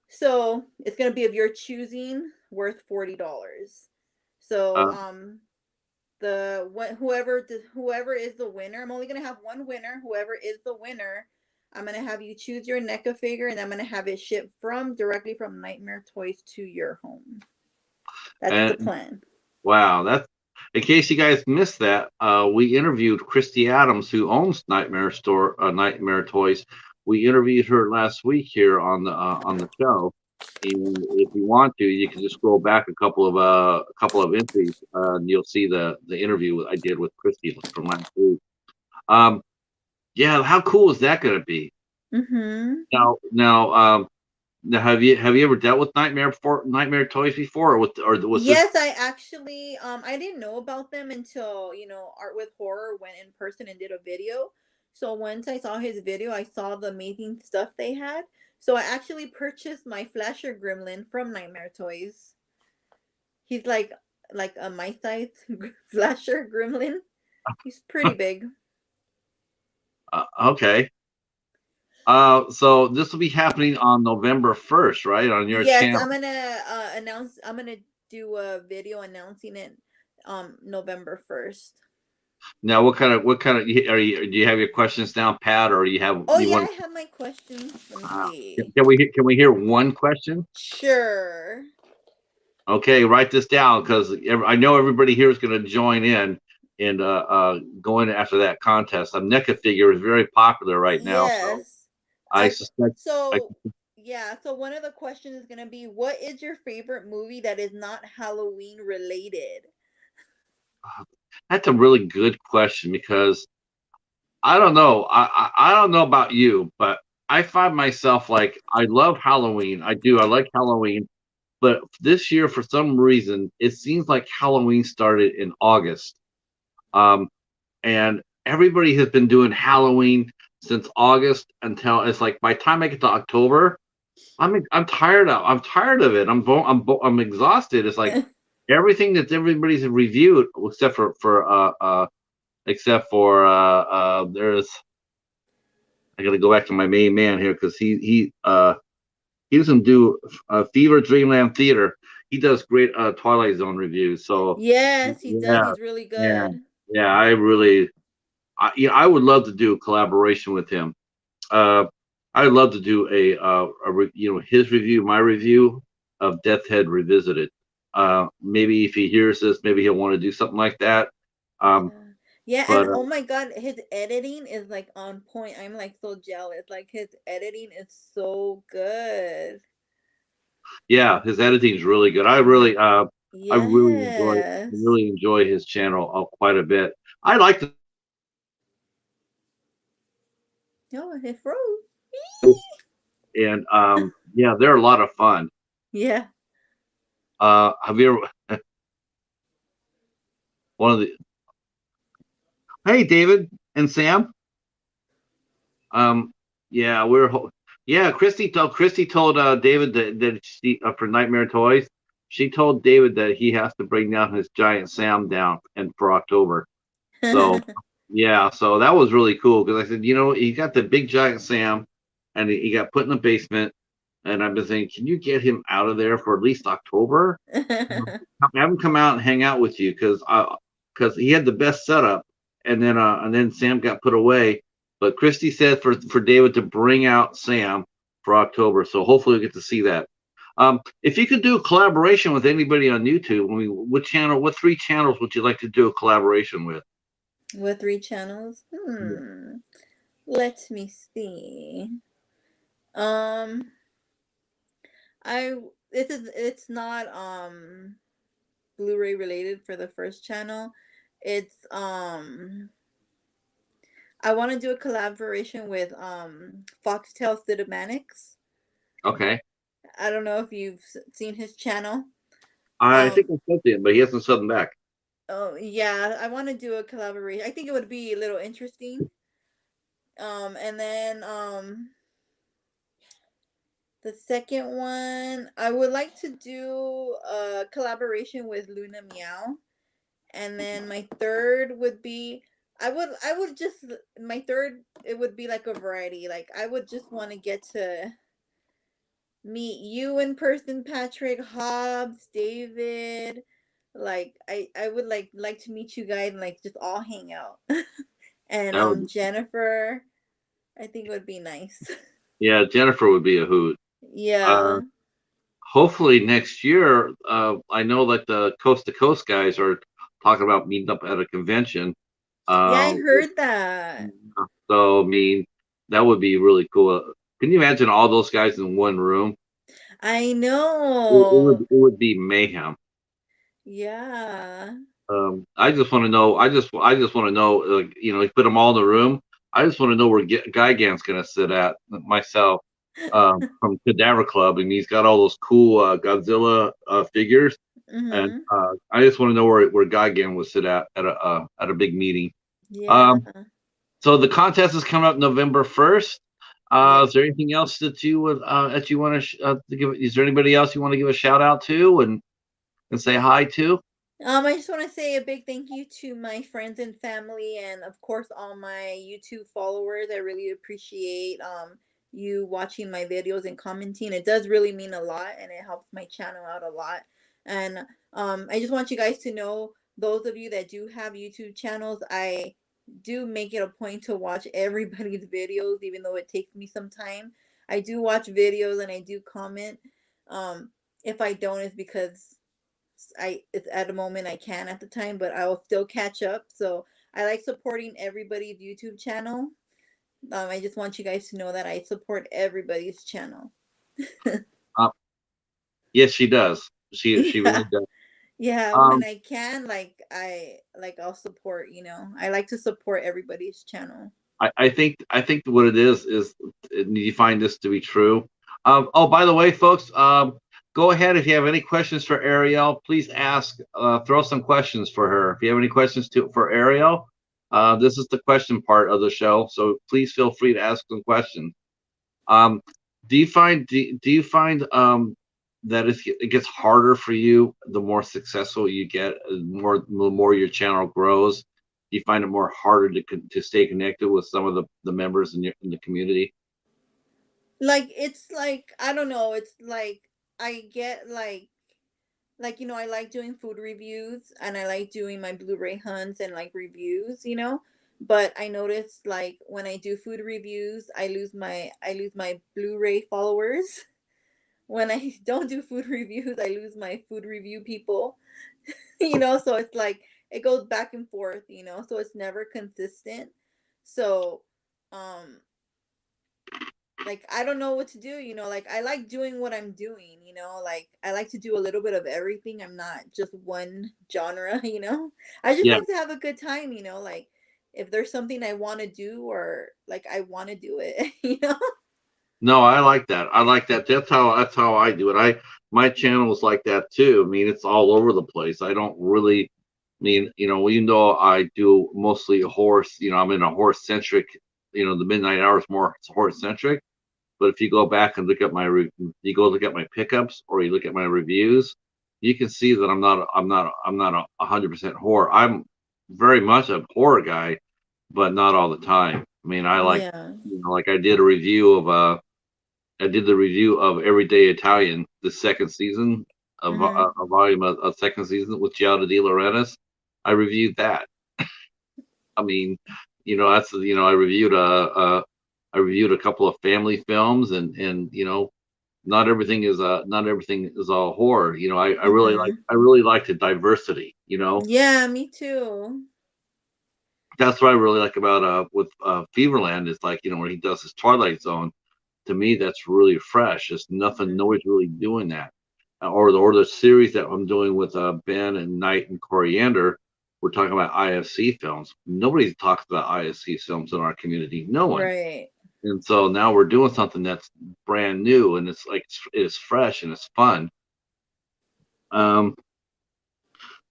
So it's gonna be of your choosing, worth $40. So Uh, whoever is the winner, I'm only gonna have one winner. Whoever is the winner, I'm gonna have you choose your NECA figure, and I'm gonna have it shipped directly from Nightmare Toys to your home. That's the And plan. wow, that's in case you guys missed that, we interviewed Christy Adams, who owns Nightmare Toys. We interviewed her last week here on the show. And if you want to, you can just scroll back a couple of entries, and you'll see the interview I did with Christy from last week. Um, yeah, how cool is that going to be? Mm-hmm. Now, have you ever dealt with Nightmare Toys before, or was this? Yes, I actually I didn't know about them until, Art with Horror went in person and did a video. So once I saw his video, I saw the amazing stuff they had. So I actually purchased my Flasher Gremlin from Nightmare Toys. He's like a my size Flasher Gremlin. He's pretty big. Okay. So this will be happening on November 1st, right? On your Yes, channel. I'm gonna announce. I'm gonna do a video announcing it November 1st. Now, what kind of do you have your questions down, Pat, or Oh you yeah, want? I have my questions. Let me see. Can we hear one question? Sure. Okay, write this down because I know everybody here is going to join in and go in after that contest. A NECA figure is very popular right now, so Yes. I I suspect. I so yeah, so one of the questions is gonna be, what is your favorite movie that is not Halloween related? That's a really good question because I don't know. I don't know about you, but I find myself like I love Halloween. I do. I like Halloween, but this year for some reason it seems like Halloween started in August. Um, and everybody has been doing Halloween since August until it's like by the time I get to October, I'm tired of it. I'm exhausted. It's like everything that everybody's reviewed except for there's I got to go back to my main man here because he doesn't do Fever Dreamland Theater. He does great Twilight Zone reviews. So Yes, he does. yeah, He's really yeah, good. yeah. I would love to do a collaboration with him. Uh, I'd love to do his review, my review of Death Head Revisited. Maybe if he hears this, maybe he'll want to do something like that. Um, Yeah. Yeah, but and oh my god, his editing is like on point. I'm like so jealous. Like his editing is so good. yeah, his editing is really good. Yeah. I Yes. really enjoy his channel quite a bit. I like to, Oh, it froze. and yeah, they're a lot of fun. Yeah. Have you ever one of the? Hey, David and Sam. Um, yeah, yeah. Christy told David for Nightmare Toys. She told David that he has to bring down his giant Sam down and for October. So yeah, so that was really cool because I said, he got the big giant Sam, and he got put in the basement, and I've been saying, can you get him out of there for at least October? Have him come out and hang out with you because he had the best setup, and then Sam got put away. But Christy said for David to bring out Sam for October, so hopefully we get to see that. If you could do a collaboration with anybody on YouTube, I mean, what three channels would you like to do a collaboration with? With 3 channels? Let me see. Um, I it's not Blu-ray related for the first channel. It's I want to do a collaboration with Foxtail Cinematics. Okay, I don't know if you've seen his channel. I think Um, I sent it, but he hasn't sent them back. oh yeah, I want to do a collaboration. I think it would be a little interesting. And then the second one, I would like to do a collaboration with Luna Meow. And then my third would be, I would just my third, it would be like a variety. Like I would just want to get to meet you in person, Patrick, Hobbs, David. Like I would like to meet you guys and like just all hang out. And That would Jennifer. I think it would be nice. Yeah, Jennifer would be a hoot. Uh, Yeah. hopefully next year. I know that the Coast to Coast guys are talking about meeting up at a convention. Yeah, I Uh, heard that. so I mean, that would be really cool. Can you imagine all those guys in one room? I It would know. it would be mayhem. Yeah. I just want to know. I just want to know. You put them all in the room. I just want to know where Gigan's going to sit at myself. From Cadaver Club, and he's got all those cool Godzilla figures, and Mm-hmm. I just want to know where Gigan would sit at a big meeting. Yeah. Um, so the contest is coming up November 1st. Yes. Is there anything else that you want to give? Is there anybody else you want to give a shout out to and say hi to? I just want to say a big thank you to my friends and family, and of course all my YouTube followers. I really appreciate you watching my videos and commenting. It does really mean a lot, and it helps my channel out a lot. And I just want you guys to know, those of you that do have YouTube channels, I do make it a point to watch everybody's videos, even though it takes me some time. I do watch videos and I do comment. If I don't, it's because it's at a moment I can at the time, but I will still catch up. So I like supporting everybody's YouTube channel. I just want you guys to know that I support everybody's channel. Uh, yes, she does. She Yeah. really does. Yeah, when Um, I can, I'll support, I like to support everybody's channel. I think what it is you find this to be true. Oh, by the way, folks, go ahead if you have any questions for Ariel, please ask. Throw some questions for her. If you have any questions for Ariel, this is the question part of the show, so please feel free to ask some questions. Um, do you find that it gets harder for you the more successful you get, the more your channel grows? Do you find it more harder to stay connected with some of the members in the community? Like it's like I don't know, it's like I get I like doing food reviews and I like doing my Blu-ray hunts and like reviews. But I noticed like when I do food reviews, I lose my Blu-ray followers. When I don't do food reviews, I lose my food review people. So it's like it goes back and forth, so it's never consistent. So um like I don't know what to do. Like I like doing what I'm doing. Like I like to do a little bit of everything. I'm not just one genre. I just Yeah. like to have a good time. Like if there's something I want to do, or like I want to do it. No, I like that. I like that. That's how I do it. My channel is like that too. I mean, it's all over the place. I don't really even though I do mostly horse, I'm in a horse centric, the midnight hour is more horse centric. But if you go back and you go look at my pickups or you look at my reviews, you can see that I'm not 100% horror. I'm very much a horror guy, but not all the time. I mean, I like, Yeah. like I did the review of Everyday Italian, the second season, Mhm. a volume of second season with Giada De Laurentiis. I reviewed that. I mean, that's I reviewed a couple of family films, and not everything is all horror. Mhm. I really like the diversity. Yeah, me too. That's what I really like about with Feverland is like when he does his Twilight Zone. To me, that's really fresh. It's nothing. Mhm. Nobody's really doing that. Or the series that I'm doing with Ben and Knight and Coriander. We're talking about IFC films. Nobody talks about IFC films in our community. No one. Right. And so now we're doing something that's brand new, and it's fresh and it's fun. Um,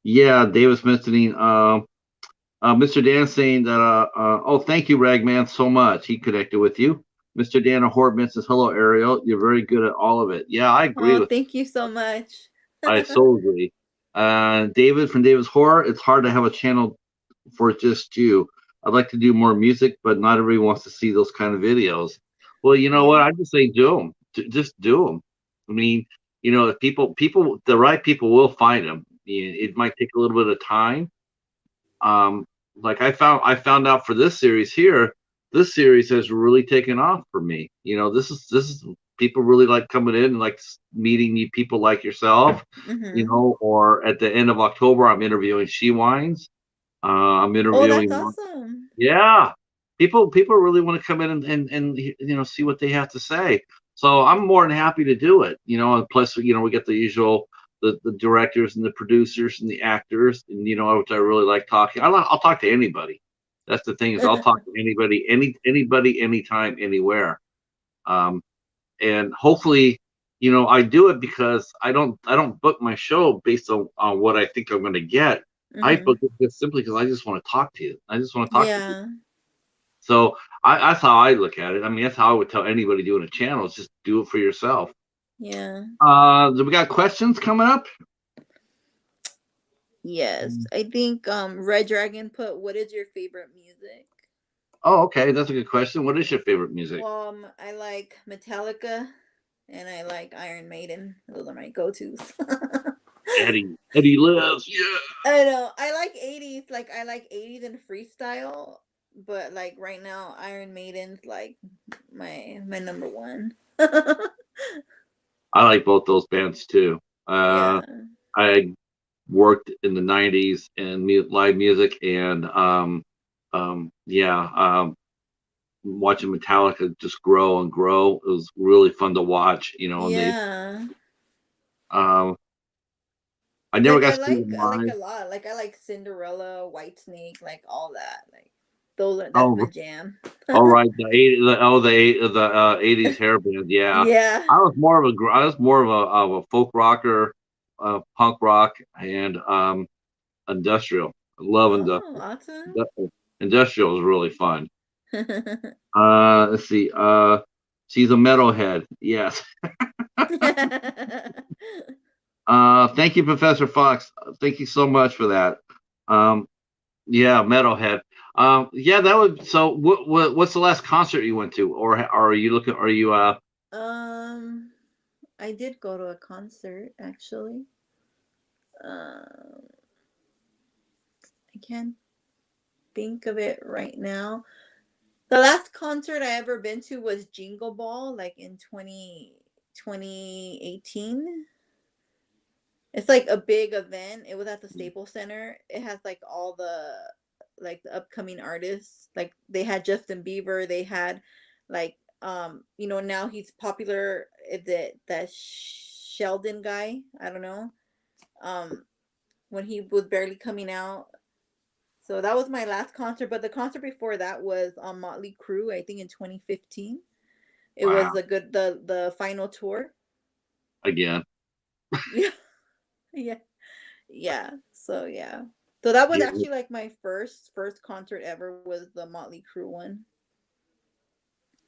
yeah, Davis mentioning Mr. Dan saying that oh, thank you, Ragman, so much. He connected with you. Mr. Dan Hortman says, hello, Ariel. You're very good at all of it. Yeah, I agree Oh, with thank you so much. I so agree. David from David's Horror, it's hard to have a channel for just you. I'd like to do more music, but not everybody wants to see those kind of videos. Well, you know Yeah. what? I just say do them. Just do them. I mean, if the right people will find them. It might take a little bit of time. Um, like I found out for this series here this series has really taken off for me. This is people really like coming in and like meeting new people like yourself. Mm-hmm. Or at the end of October, I'm interviewing She Wines. I'm Oh, that's interviewing. awesome. Yeah, people really want to come in and see what they have to say. So I'm more than happy to do it. And plus we get the usual the directors and the producers and the actors and which I really like talking. I'll talk to anybody. That's the thing is I'll talk to anybody, anybody, anytime, anywhere. Um, and hopefully, I do it because I don't book my show based on what I think I'm going to get. I Mm-hmm. book it just simply because I just want to talk to you. I just want to talk to you. Yeah. So that's how I look at it. I mean, that's how I would tell anybody doing a channel is just do it for yourself. Yeah. Do we got questions coming up? Yes. I think Red Dragon put, what is your favorite music? Oh, okay, that's a good question. What is your favorite music? I like Metallica and I like Iron Maiden. Those are my go-tos. Eddie lives. Yeah. I know. I like 80s. Like I like 80s and freestyle, but like right now Iron Maiden's like my number one. I like both those bands too. Yeah. I worked in the '90s in live music, and yeah, watching Metallica just grow and grow. It was really fun to watch. And they Yeah. um, I never Like got to see them I like live. a lot. Like I like Cinderella, White Snake, like all that. Like that's my Oh, jam. all right, the '80s hair band. Yeah, Yeah. I was more of a folk rocker, punk rock, and industrial. I love Oh, industrial. awesome. Industrial is really fun. Let's see. She's a metalhead. Yes. Thank you, Professor Fox. Thank you so much for that. Um, yeah, metalhead. Yeah, that would. So, what's the last concert you went to, or are you looking? Are you um I did go to a concert actually. Um I can't think of it right now. The last concert I ever been to was Jingle Ball, like in 2018. It's like a big event. It was at the Staples Center. It has like all the upcoming artists. Like they had Justin Bieber. They had like now he's popular. Is it that Sheldon guy? I don't know. Um, when he was barely coming out. So that was my last concert. But the concert before that was on Motley Crue. I think in 2015. It was wow the final tour. again? Yeah, yeah. Yeah. So yeah. So that was Yeah. actually like my first concert ever was the Motley Crue one.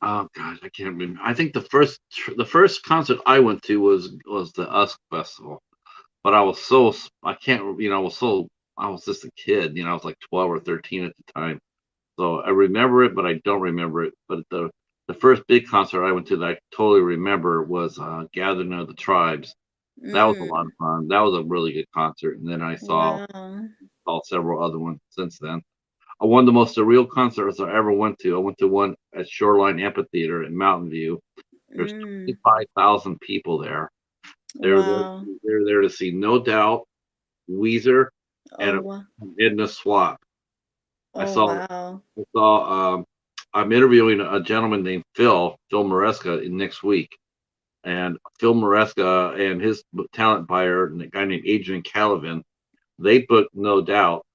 Oh gosh, I can't remember. I think the first concert I went to was the Usk Festival, but I can't I was just a kid. I was like 12 or 13 at the time. So I remember it, but I don't remember it. But the first big concert I went to that I totally remember was Gathering of the Tribes. That was a lot Mm. of fun. That was a really good concert. And then I Wow. saw several other ones since then. One of the most surreal concerts I ever went to. I went to one at Shoreline Amphitheater in Mountain View. There's Mm. 25,000 people there. They're there, Wow. they're there to see No Doubt, Weezer, Oh and wow. Edna Swap. I Oh saw wow. I saw I'm interviewing a gentleman named Phil Maresca next week. And Phil Maresca and his talent buyer, and a guy named Adrian Calavin, they booked No Doubt.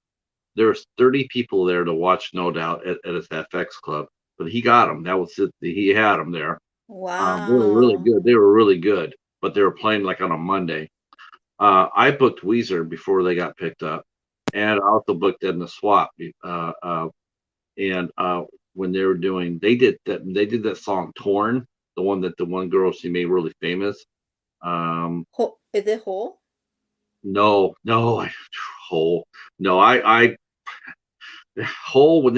There's 30 people there to watch No Doubt at his FX club, but he got them. That was it. He had them there. They were really Wow. good. They were really good, but they were playing like on a Monday. I booked Weezer before they got picked up, and I also booked Edna Swap. And when they were doing, they did that song "Torn," the one that the one girl she made really famous. Is it whole? No, no, Hole. No, I Hole when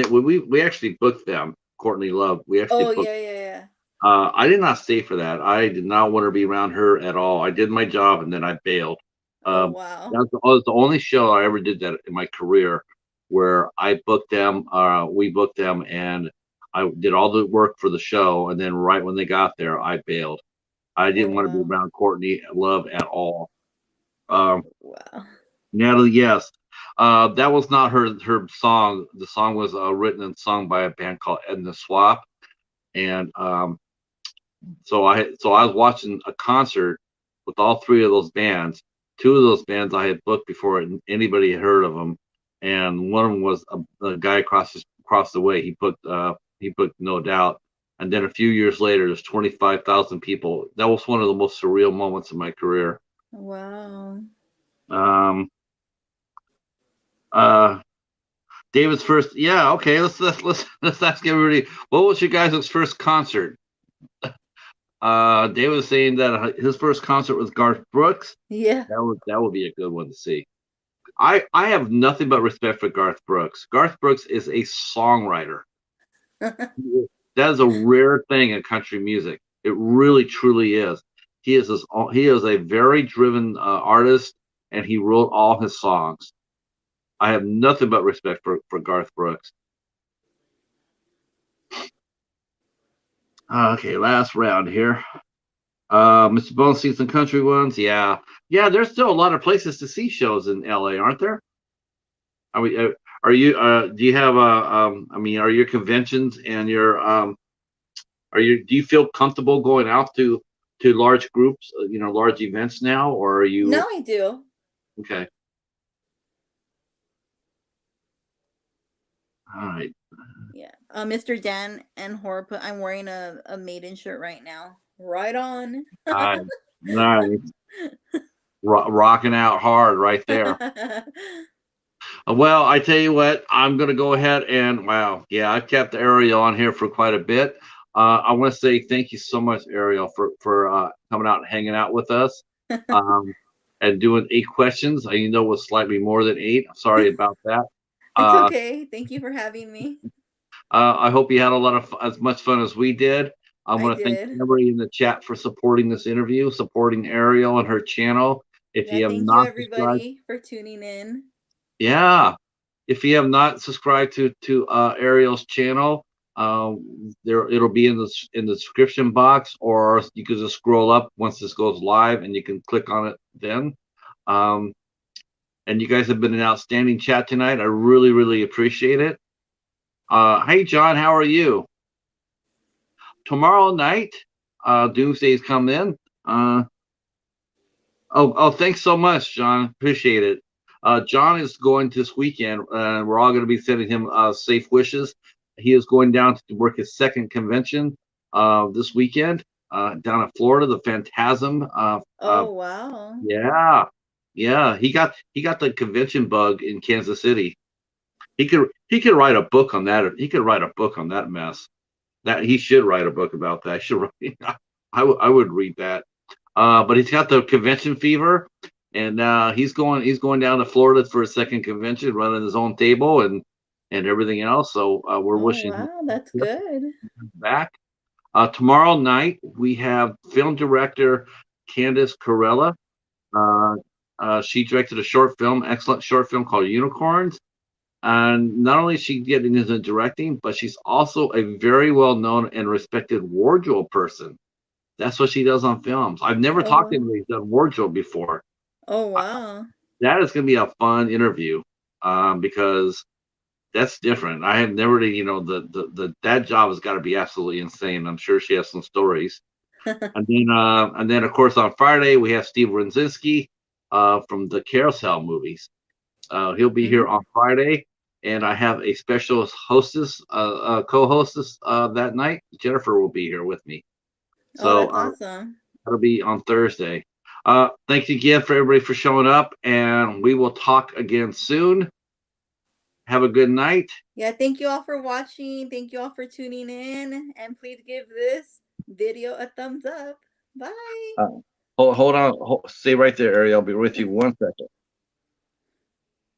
we actually booked them. Courtney Love. We actually Oh booked. yeah, yeah, yeah. I did not stay for that. I did not want to be around her at all. I did my job and then I bailed. Oh Um, wow. that was the only show I ever did that in my career where I booked them. We booked them, and I did all the work for the show, and then right when they got there, I bailed. I Oh didn't want to be wow. around Courtney Love at all. Um, Wow. Natalie, yes, that was not her song. The song was written and sung by a band called Edna Swap, and so I was watching a concert with all three of those bands. Two of those bands I had booked before anybody had heard of them, and one of them was a guy across the way. He put No Doubt, and then a few years later, there's 25,000 people. That was one of the most surreal moments of my career. Wow. Um, uh, David's first, yeah, okay. Let's ask everybody. What was your guys' first concert? David was saying that his first concert was Garth Brooks. Yeah. That would be a good one to see. I have nothing but respect for Garth Brooks. Garth Brooks is a songwriter. That is a rare thing in country music. It really truly is. He is a very driven artist, and he wrote all his songs. I have nothing but respect for Garth Brooks. Okay, last round here. Mr. Bones sees some country ones. Yeah, yeah. There's still a lot of places to see shows in LA, aren't there? Are we? Are you? Do you have a? I mean, are your conventions and your are you? Do you feel comfortable going out to large groups? Large events now, or are Now you I do. okay? All right. Yeah. Mr. Dan and Horp, I'm wearing a maiden shirt right now. Right on. Nice, nice. Rocking out hard right there. Well, I tell you what, I'm going to go ahead and wow, yeah, I've kept Ariel on here for quite a bit. I want to say thank you so much, Ariel, for coming out and hanging out with us, um, and doing 8 questions. I know it was slightly more than eight. I'm sorry about that. It's Uh, okay. Thank you for having me. I hope you had a lot of as much fun as we did. I I want to thank did. everybody in the chat for supporting this interview, supporting Ariel and her channel. If Yeah, you have thank you not subscribed, everybody for tuning in. yeah. If you have not subscribed to Ariel's channel, there it'll be in the description box, or you can just scroll up once this goes live, and you can click on it then. Um, and you guys have been an outstanding chat tonight. I really, really appreciate it. Hey, John, how are you? Tomorrow night, Doomsday's come in. Oh, thanks so much, John. Appreciate it. John is going this weekend, and we're all going to be sending him safe wishes. He is going down to work his second convention this weekend down in Florida, the Phantasm. Oh wow. Yeah, yeah. He got the convention bug in Kansas City. He could write a book on that. He could write a book on that mess. That he should write a book about that. I should write. I would read that. But he's got the convention fever, and he's going down to Florida for a second convention, running his own table and everything else. So we're Oh wishing him wow, that's good. back. Tomorrow night we have film director Candice Corella. Uh, she directed a short film, excellent short film called Unicorns. And not only is she getting into directing, but she's also a very well known and respected wardrobe person. That's what she does on films. I've never Oh talked to wow. anybody who's done wardrobe before. Oh I, wow. that is going to be a fun interview because that's different. I have never, the that job has got to be absolutely insane. I'm sure she has some stories. And then of course on Friday we have Steve Rudzinski from the Carousel movies. He'll be here Mm. on Friday, and I have a special hostess, co-hostess that night. Jennifer will be here with me. Oh, So that's awesome. that'll be on Thursday. Thanks again for everybody for showing up, and we will talk again soon. Have a good night. Yeah, thank you all for watching. Thank you all for tuning in. And please give this video a thumbs up. Bye. Hold on. Stay right there, Ariel. I'll be with you 1 second.